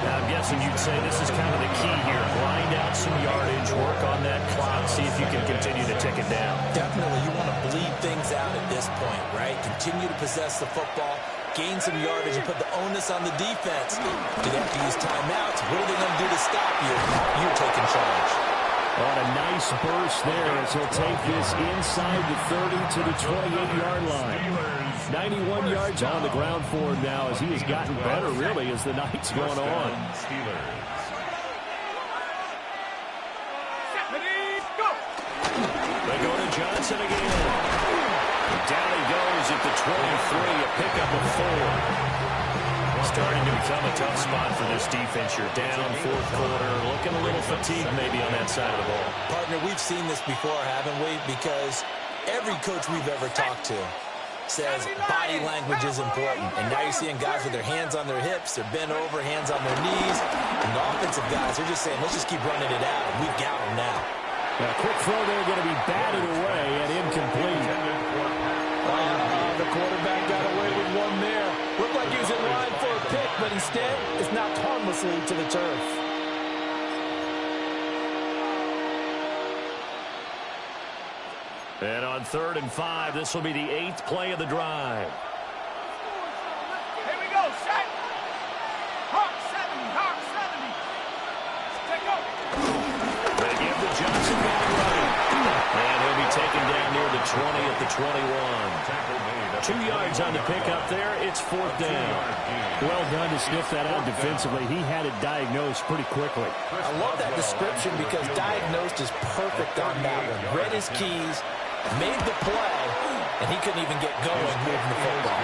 Now, I'm guessing you'd say this is kind of the key here. Grind out some yardage, work on that clock, see if you can continue to tick it down.
Definitely, you want to bleed things out at this point, right? Continue to possess the football, gain some yardage, and put the onus on the defense. Do they have to use timeouts? What are they going to do to stop you? You're taking charge.
On a nice burst there as he'll take this inside the 30 to the 28-yard line. 91 yards on the ground for him now as he has gotten better, really, as the night's gone on. They go to Johnson again. Down he goes at the 23, a pickup of 4. Starting to become a tough spot for this defense. You're down 4th quarter, looking a little fatigued maybe on that side of the ball.
Partner, we've seen this before, haven't we? Because every coach we've ever talked to says body language is important. And now you're seeing guys with their hands on their hips, they're bent over, hands on their knees. And the offensive guys, they're just saying, let's just keep running it out. And we've got them now.
Now, quick throw there, going to be batted away and incomplete.
The quarterback got away with one there. Looked like he was in line for a pick, but instead, it's knocked harmlessly to the turf.
And on 3rd and 5, this will be the 8th play of the drive.
Here we go, set. Hawk 70, Hawk 70. Take over.
They give to Johnson back right. And he'll be taken down near the 20 at the 21. 2 yards on the pickup there. It's 4th down. Well done to sniff that out defensively. He had it diagnosed pretty quickly.
I love that description because diagnosed is perfect on that one. Read his keys, made the play, and he couldn't even get going moving the football.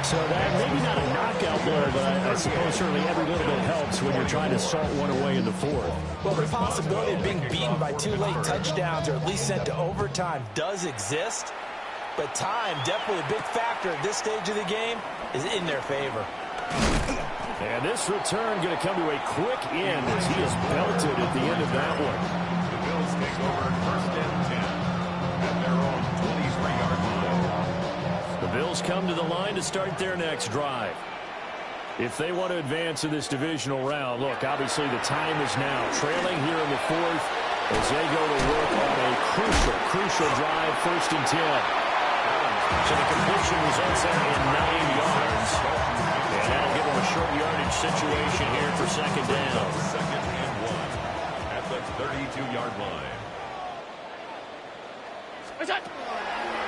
So that maybe not a knockout blow, but I suppose certainly every little bit helps when you're trying to salt one away in the fourth.
Well, the possibility of being beaten by 2 late touchdowns or at least sent to overtime does exist, but time, definitely a big factor at this stage of the game, is in their favor.
And this return going to come to a quick end as he is belted at the end of that one.
The Bills take over first and 10 at their own 23-yard line.
The Bills come to the line to start their next drive. If they want to advance in this divisional round, look, obviously the time is now. Trailing here in the fourth as they go to work on a crucial drive, first and 10. So the completion results there in 9 yards. And that'll give them a short yardage situation here for second down.
Second and 1 at the 32-yard line.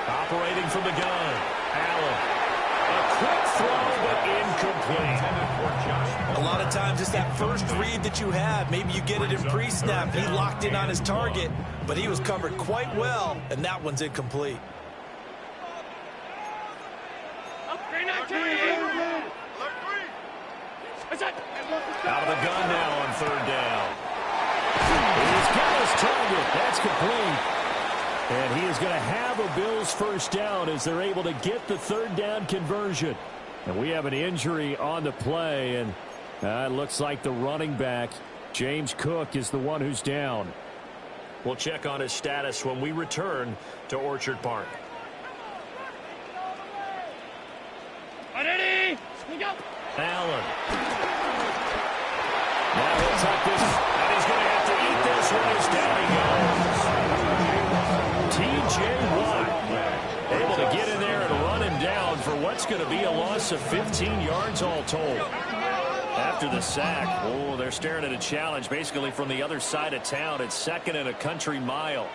Operating from the gun, Allen. A quick throw, but incomplete.
A lot of times it's that first read that you have. Maybe you get it in pre-snap. He locked in on his target, but he was covered quite well, and that one's incomplete.
Out of the gun now on third down. He's got his target. That's complete. And he is going to have a Bills first down as they're able to get the third down conversion. And we have an injury on the play, and it looks like the running back, James Cook, is the one who's down. We'll check on his status when we return to Orchard Park. Allen. Now he'll tuck this, and he's going to have to eat this one as down he goes. T.J. Watt able to get in there and run him down for what's going to be a loss of 15 yards all told. After the sack, oh, they're staring at a challenge basically from the other side of town. It's second and a country mile.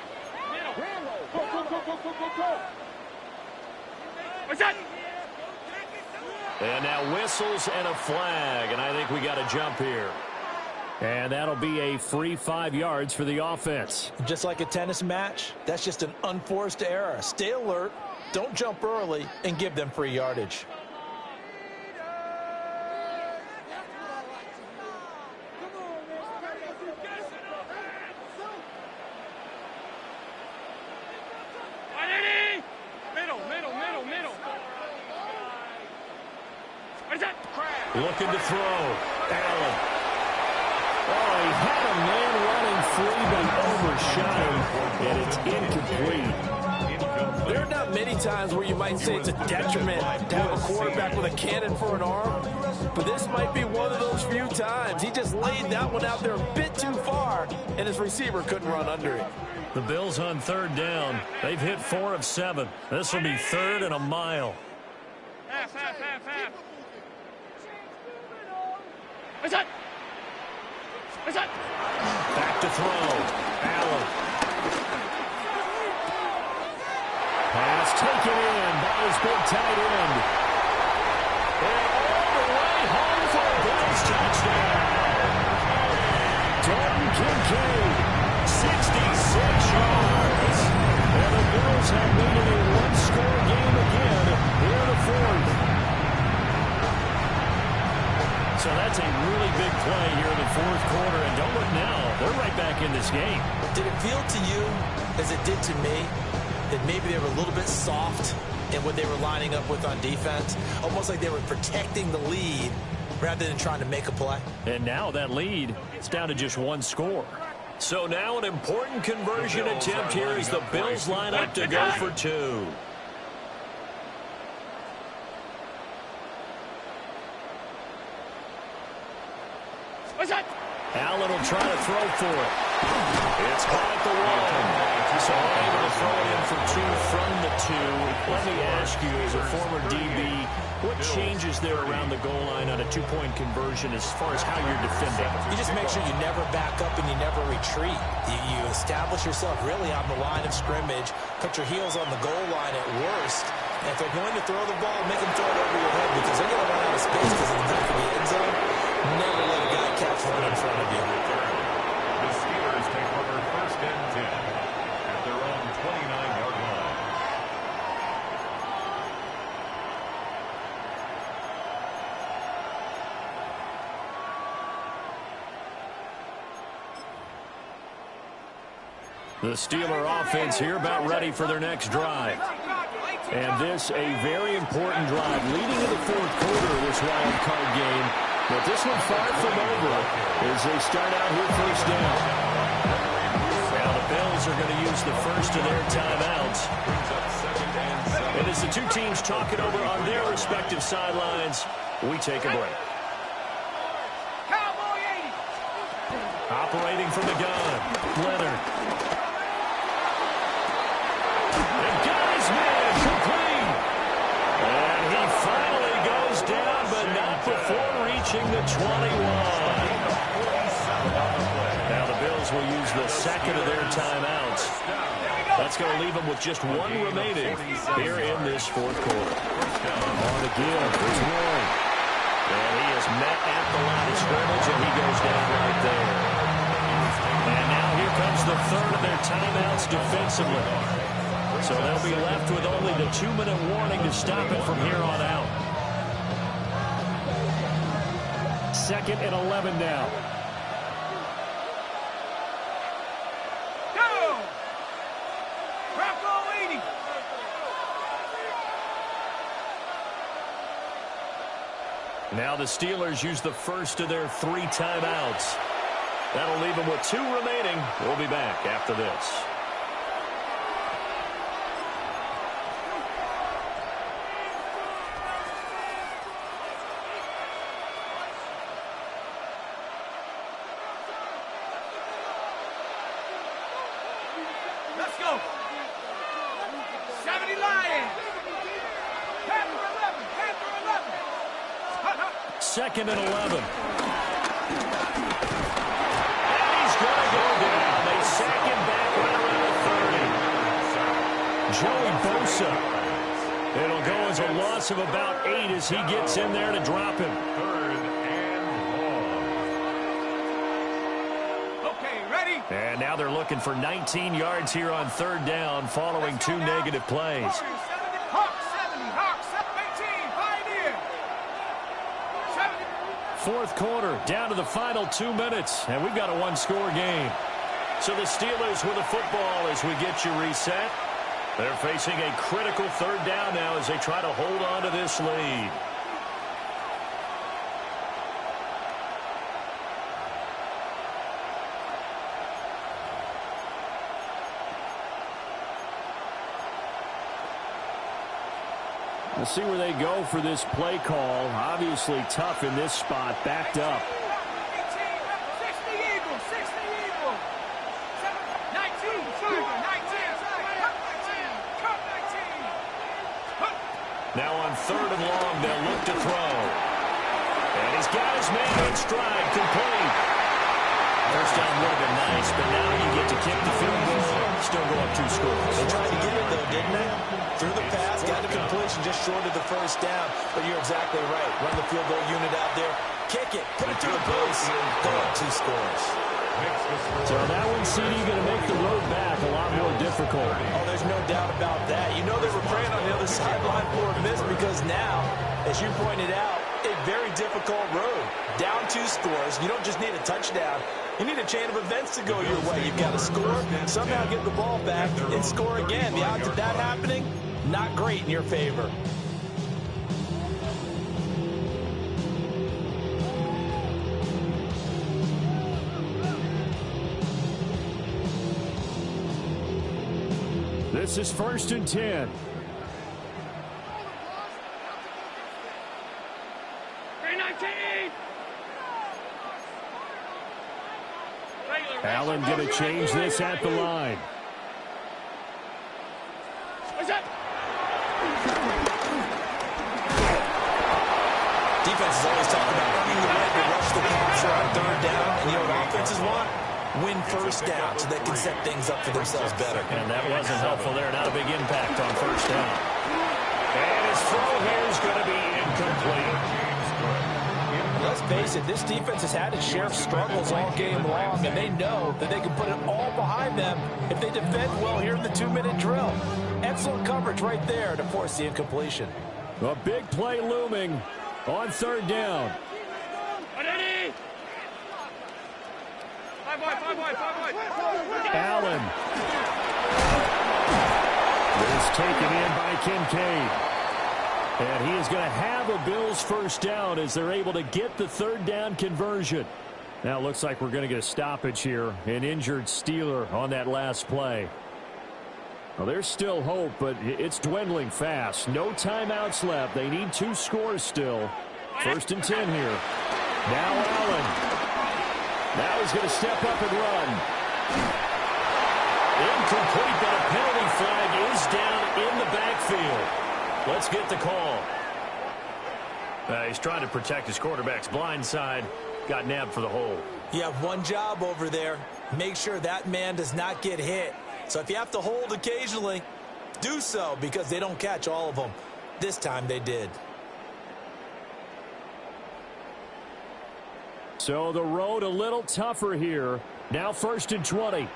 And now whistles and a flag, and I think we got a jump here. And that'll be a free 5 yards for the offense.
Just like a tennis match, that's just an unforced error. Stay alert, don't jump early, and give them free yardage.
Looking to throw. Allen. Oh, he had a man running free, but he overshot him, and it's incomplete.
There are not many times where you might say it's a detriment to have a quarterback with a cannon for an arm, but this might be one of those few times. He just laid that one out there a bit too far, and his receiver couldn't run under it.
The Bills on third down. They've hit 4 of 7. This will be third and a mile.
Half.
Back to throw. Allen. Pass taken in by his big tight end. And all the way home for a Bills touchdown. Dalton Kincaid, 66 yards. And the Bills have made it a one-score game again here in the fourth. So that's a really big play here in the fourth quarter. And don't look now, they're right back in this game.
Did it feel to you, as it did to me, that maybe they were a little bit soft in what they were lining up with on defense? Almost like they were protecting the lead rather than trying to make a play.
And now that lead, it's down to just one score. So now an important conversion attempt here as the Bills line up to go for 2. Allen will try to throw for it. It's caught at the 1. So able to throw it in for 2 from the 2. Let me ask you, as a former DB, what changes there around the goal line on a 2-point conversion as far as how you're defending?
You just make sure you never back up and you never retreat. You establish yourself really on the line of scrimmage, put your heels on the goal line at worst. And if they're going to throw the ball, make them throw it over your head because they're going to run out of space because of the back of the end zone. Never let a guy catch one in front of you.
The Steelers take over first and 10 at their own 29-yard line.
The Steeler offense here about ready for their next drive. And this a very important drive leading into the fourth quarter of this wild card game. But this one far from over as they start out here first down. Now the Bills are going to use the first of their timeouts. And as the two teams talk it over on their respective sidelines, we take a break. Operating from the gun, Leonard. And got his man complete. And he finally goes down, but not before reaching the 21. Now the Bills will use the second of their timeouts. That's going to leave them with just one remaining here in this fourth quarter. On the give, there's Warren. And he is met at the line of scrimmage, and he goes down right there. And now here comes the third of their timeouts defensively. So they'll be left with only the 2-minute warning to stop it from here on out. 2nd and 11 now.
Go! Bronco leading.
Now the Steelers use the first of their 3 timeouts. That'll leave them with 2 remaining. We'll be back after this.
Let's go. 70 Lions. Panther 11. Panther 11.
2nd and 11. And he's going to go down. They sack him back right around the 30. Joey Bosa. It'll go as a loss of about 8 as he gets in there to drop him.
3rd and long.
Okay, ready?
And now they're looking for 19 yards here on 3rd down following 2 negative plays.
Hawk 70. Hawk 18. Pioneer. 70.
Fourth quarter, down to the final 2 minutes, and we've got a 1-score game. So the Steelers with the football as we get you reset. They're facing a critical 3rd down now as they try to hold on to this lead. Let's see where they go for this play call. Obviously tough in this spot, backed up.
60 Eagles. 60 Eagles. 19. Tiger. 19. Cut 19.
Now on 3rd and long, they'll look to throw. And he's got his man in stride, complete. First down would have been nice, but now you get to kick the field goal. Still go up 2 scores.
They tried to get it, though, didn't they? Through the pass, got the completion just short of the first down. But you're exactly right. Run the field goal unit out there. Kick it. Put it through the post. Go up 2 scores.
So that one, CD, going to make the road back a lot more difficult.
Oh, there's no doubt about that. You know they were praying on the other sideline for a miss because now, as you pointed out, a very difficult road. Down 2 scores. You don't just need a touchdown. You need a chain of events to go your way. You've got to score, somehow get the ball back, and score again. The odds of that happening, not great in your favor.
This is 1st and 10. Allen going to change this at the line.
Defense is always talking about earning the right to rush the passer on 3rd down. And you know what offenses want? Win first down so they can set things up for themselves better.
And that wasn't helpful there. Not a big impact on 1st down. And his throw here is going to be incomplete.
Let's face it, this defense has had its share of struggles all game long, and they know that they can put it all behind them if they defend well here in the 2-minute drill. Excellent coverage right there to force the incompletion.
A big play looming on 3rd down. Allen. It's taken in by Kincaid. And he is going to have a Bills first down as they're able to get the third down conversion. Now it looks like we're going to get a stoppage here. An injured Steeler on that last play. Well, there's still hope, but it's dwindling fast. No timeouts left. They need 2 scores still. 1st and 10 here. Now Allen. Now he's going to step up and run. Incomplete, but a penalty flag is down in the backfield. Let's get the call. He's trying to protect his quarterback's blind side. Got nabbed for the hold.
You have one job over there. Make sure that man does not get hit. So if you have to hold occasionally, do so, because they don't catch all of them. This time they did.
So the road a little tougher here. Now 1st and 20.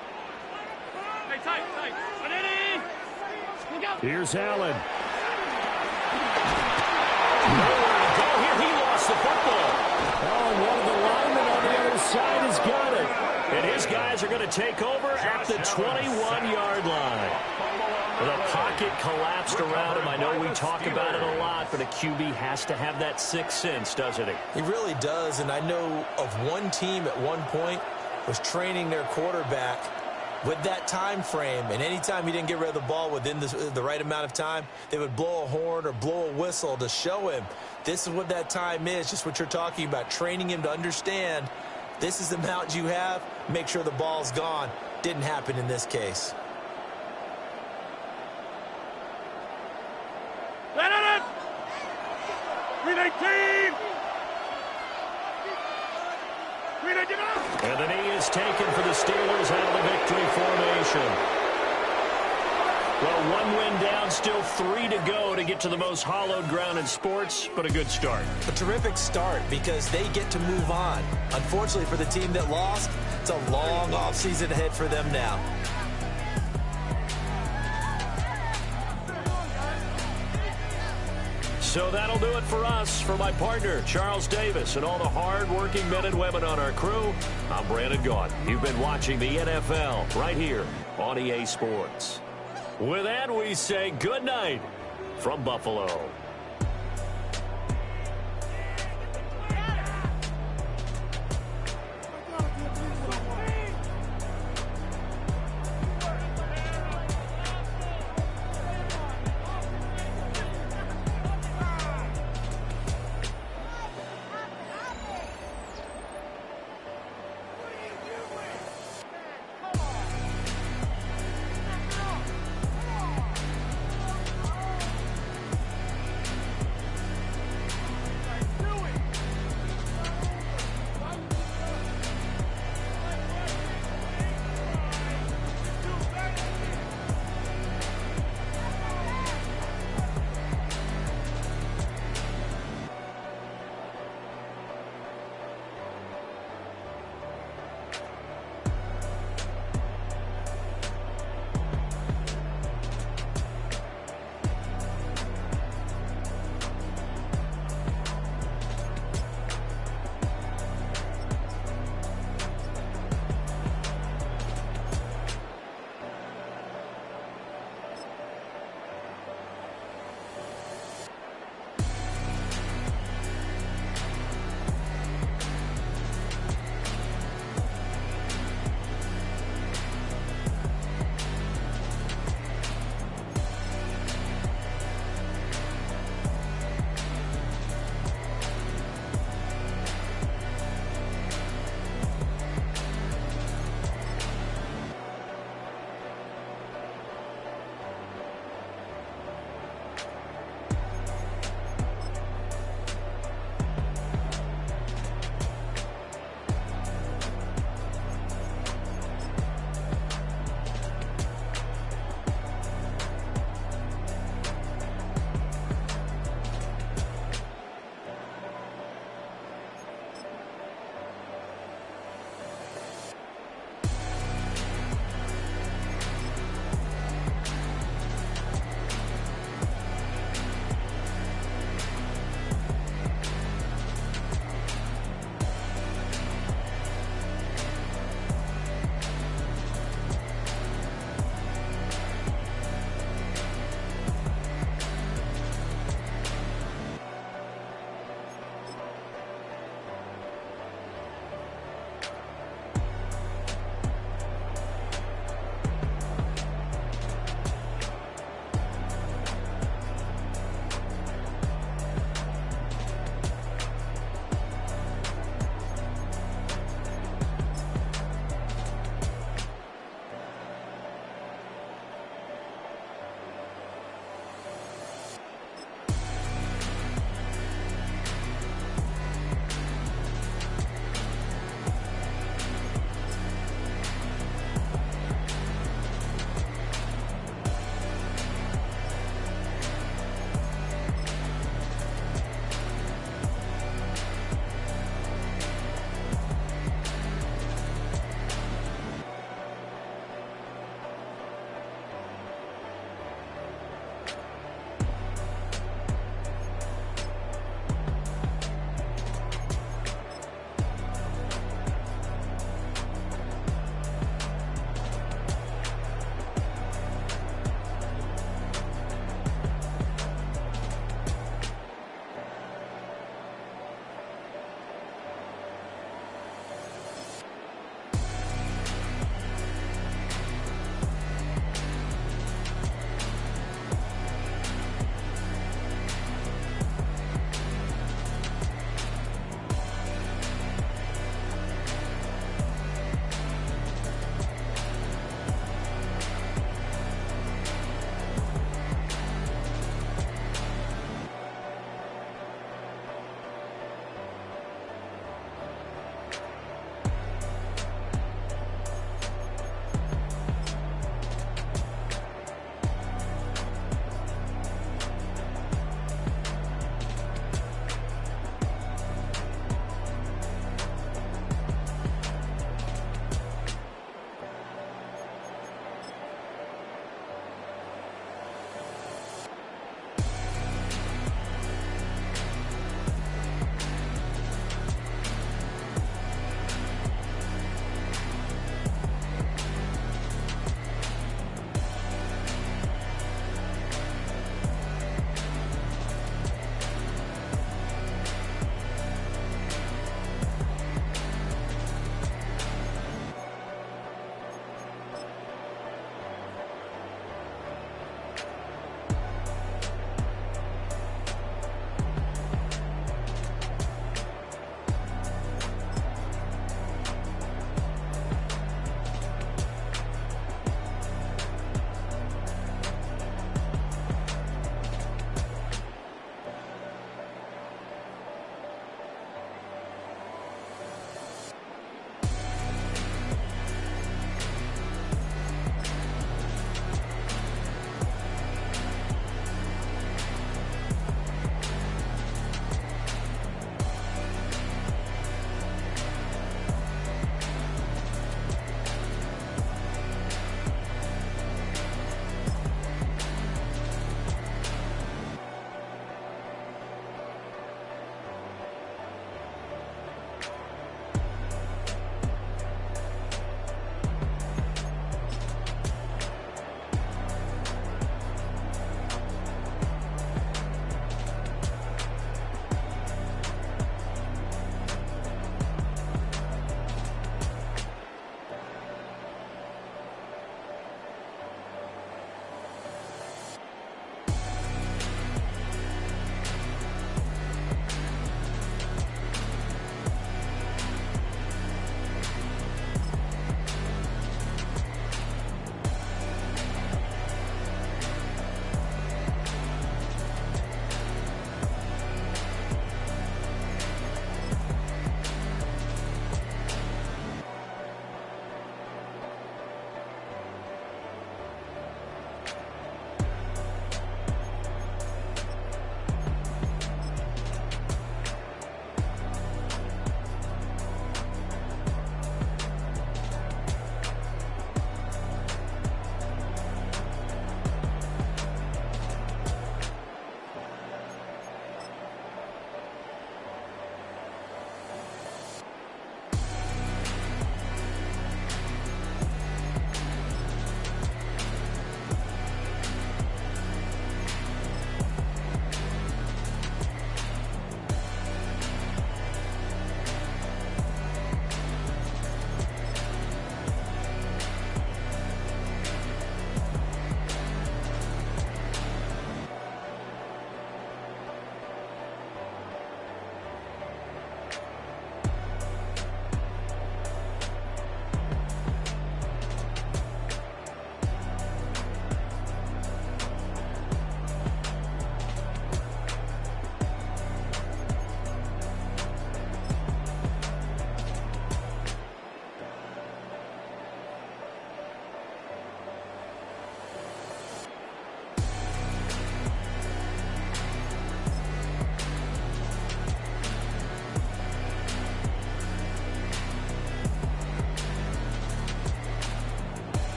Here's Allen. Nowhere to go here. He lost the football. Oh, and one of the linemen on the other side has got it. And his guys are going to take over at the 21-yard line. The pocket collapsed around him. I know we talk about it a lot, but a QB has to have that sixth sense, doesn't he?
He really does, and I know of one team at one point was training their quarterback with that time frame, and anytime he didn't get rid of the ball within the right amount of time, they would blow a horn or blow a whistle to show him this is what that time is, just what you're talking about, training him to understand this is the amount you have, make sure the ball's gone. Didn't happen in this case.
And the knee is taken for the Steelers out of the victory formation. Well, 1 win down, still 3 to go to get to the most hallowed ground in sports, but a good start.
A terrific start because they get to move on. Unfortunately for the team that lost, it's a long offseason ahead for them now.
So that'll do it for us. For my partner, Charles Davis, and all the hard-working men and women on our crew, I'm Brandon Gaudin. You've been watching the NFL right here on EA Sports. With that, we say good night from Buffalo.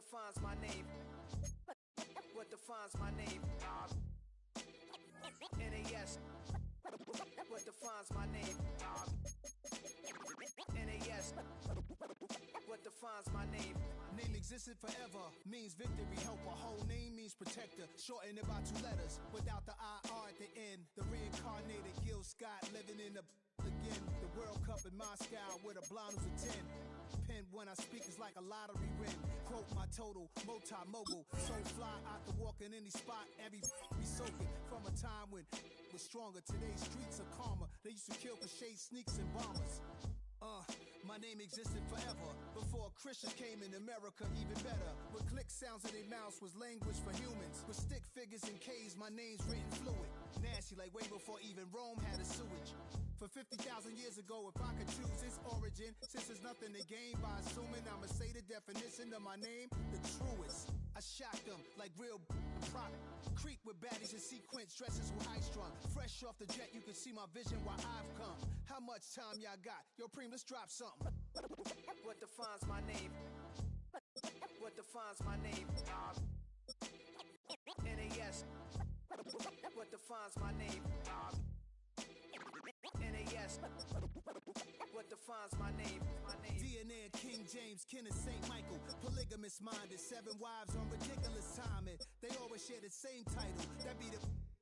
defines my name? What defines my name? NAS. What defines my name? NAS. What defines my name?
Name existed forever, means victory, helper. Whole name means protector, shortened about 2 letters, without the IR at the end. The reincarnated Gil Scott living in the again. The World Cup in Moscow with a blonde who's a 10. Pen when I speak is like a lottery win. Quote my total, multi-mogul. So fly out to walk in any spot, every be soaking. From a time when was stronger, today's streets are calmer. They used to kill for shade sneaks and bombers. My name existed forever. Before Christian came in America, even better. With click sounds in their mouths was language for humans. With stick figures and K's, my name's written fluid. Nasty like way before even Rome had a sewage. For 50,000 years ago, if I could choose its origin, since there's nothing to gain by assuming I'ma say the definition of my name, the truest. I shocked them like real prop. Creep with baddies in sequence, dresses with high strung. Fresh off the jet, you can see my vision where I've come. How much time y'all got? Yo, Preem, let's drop something.
What defines my name? What defines my name? NAS. What defines my name? NAS. What defines my name?
DNA of King James, kin of St. Michael. Polygamous minded, 7 wives on ridiculous timing. They always share the same title. That be the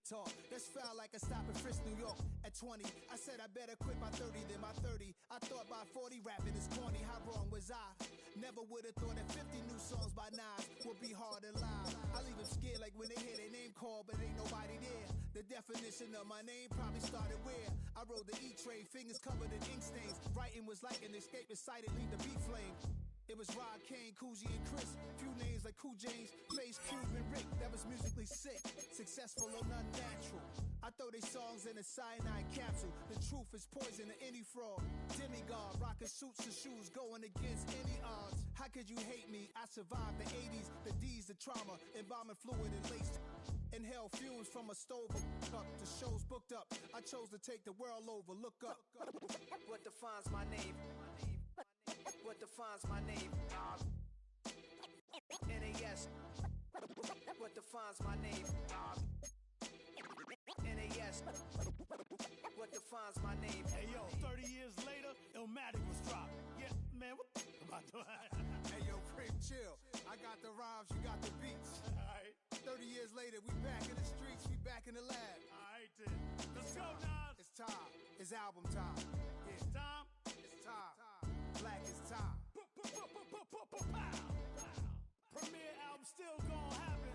talk. That's foul like a stop in Frisk, New York. At 20, I said I better quit by 30 than by 30. I thought by 40 rapping is corny. How wrong was I? Never would have thought that 50 new songs by Nas would be hard to live. I leave them scared like when they hear their name called, but ain't nobody there. The definition of my name probably started where I rode the E-train, fingers covered in ink stains. Writing was like an escape excited, leave the beat flame. It was Rod Kane, Coogee, and Chris. Few names like Cool James, Face Cube, and Rick. That was musically sick, successful or unnatural. I throw they songs in a cyanide capsule. The truth is poison to any fraud. Demigod, rocking suits and shoes, going against any odds. How could you hate me? I survived the 80s, the D's, the trauma, embalming fluid and laced. Inhale fumes from a stove up. The show's booked up. I chose to take the world over. Look up.
What defines my name? What defines my name? NAS. What defines my name? NAS. What defines my name?
Hey yo, 30 years later, Illmatic was dropped. Yeah, man, what the about to
Hey yo, Preem, chill. I got the rhymes, you got the beats.
Alright.
30 years later, we back in the streets, we back in the lab.
Alright then. Let's go, Nas.
It's time. It's album time. Yeah.
It's time.
It's time. Black is time.
Premiere album still gonna happen.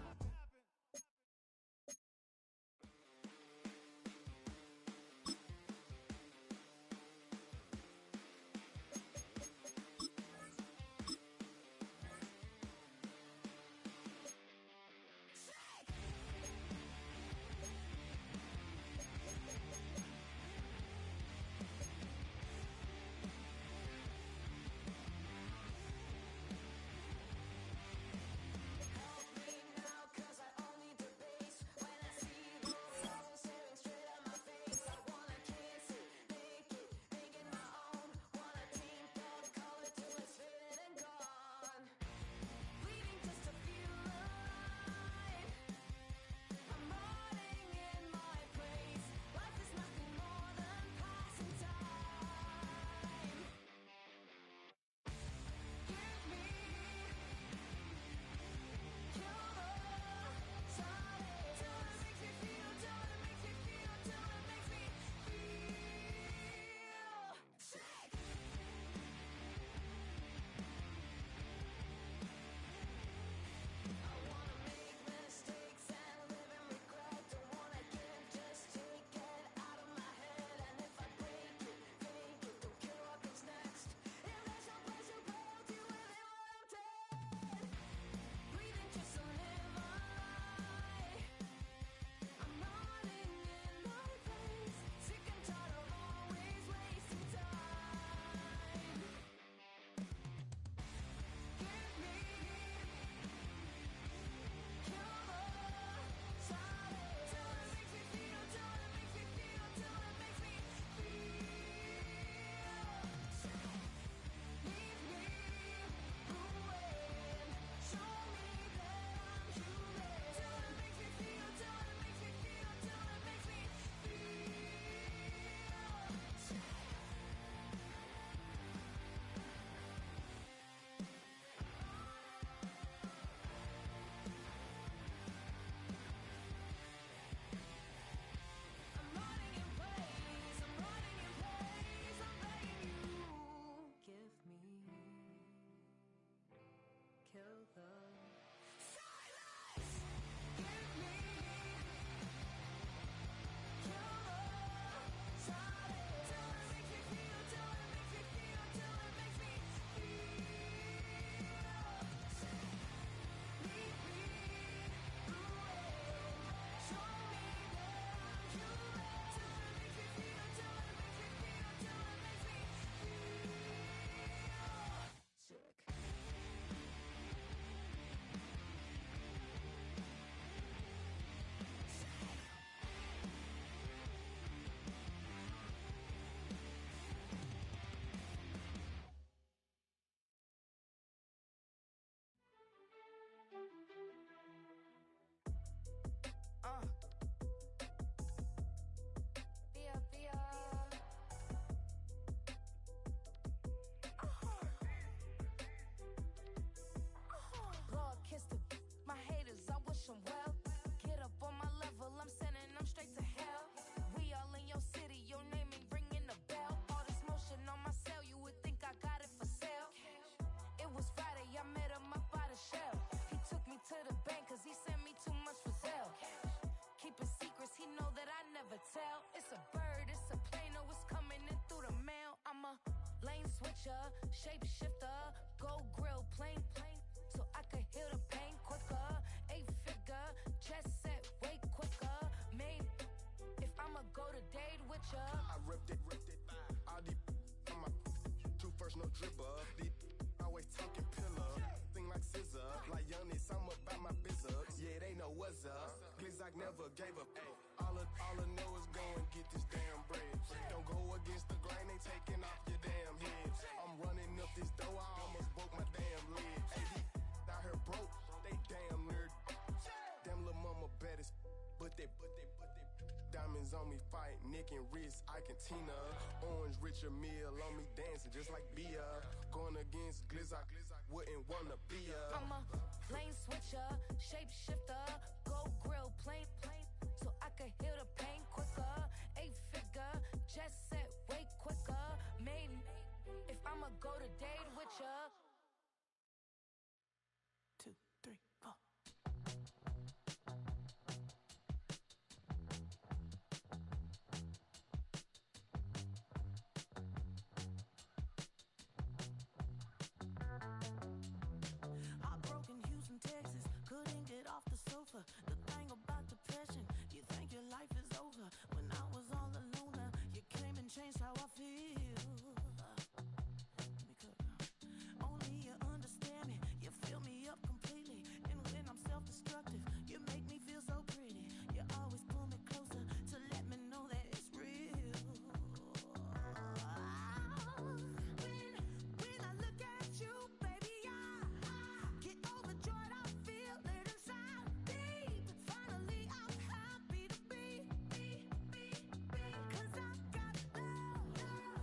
from wealth. Get up on my level, I'm sending them straight to hell. We all in your city, your name ain't ringing the bell. All this motion on my cell, you would think I got it for sale. It was Friday, I met him up by the shell. He took me to the bank cause he sent me too much for Zelle. Keeping secrets, he know that I never tell. It's a bird, it's a plane, oh it's coming in through the mail. I'm a lane switcher, shape shifter, go grill, plain, so I could heal the pain quicker. 8-figure, chest set way quicker. Made, if I'ma go to date with ya.
I ripped it, all the on my two first, no dribble. Always talking pillar, thing like scissor. Like Giannis, I'm about my business. Yeah, they know what's up. Glizak never gave up. All I know is go and get this damn bread. Don't go against the grain, they taking off your damn head. I'm running up this door, I almost broke my damn leg. Hey, out here broke, they damn nerd. Damn lil' mama bad as but they diamonds on me fight, neck and wrist, I can Tina. Orange Richard Mill on me dancing just like Bia. Going against Glizak, wouldn't wanna be a.
I'm a lane switcher, shape shifter, go grill, plain, so I could heal the pain quicker. 8-figure, jet set way quicker. Made, if I'ma go to date with ya.
2, 3, 4. Texas, couldn't get off the sofa. The thing about depression, you think your life is over. When I was all alone, you came and changed how I feel. Only you understand me, you fill me up completely. And when I'm self-destructive, you make me feel so pretty. You always pull me closer to let me know that it's real. When I look at you, baby, I get overjoyed. I feel it inside deep. Finally, I'm happy to be. 'Cause I got love.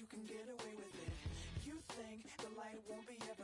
you can get away with it. You think the light won't be ever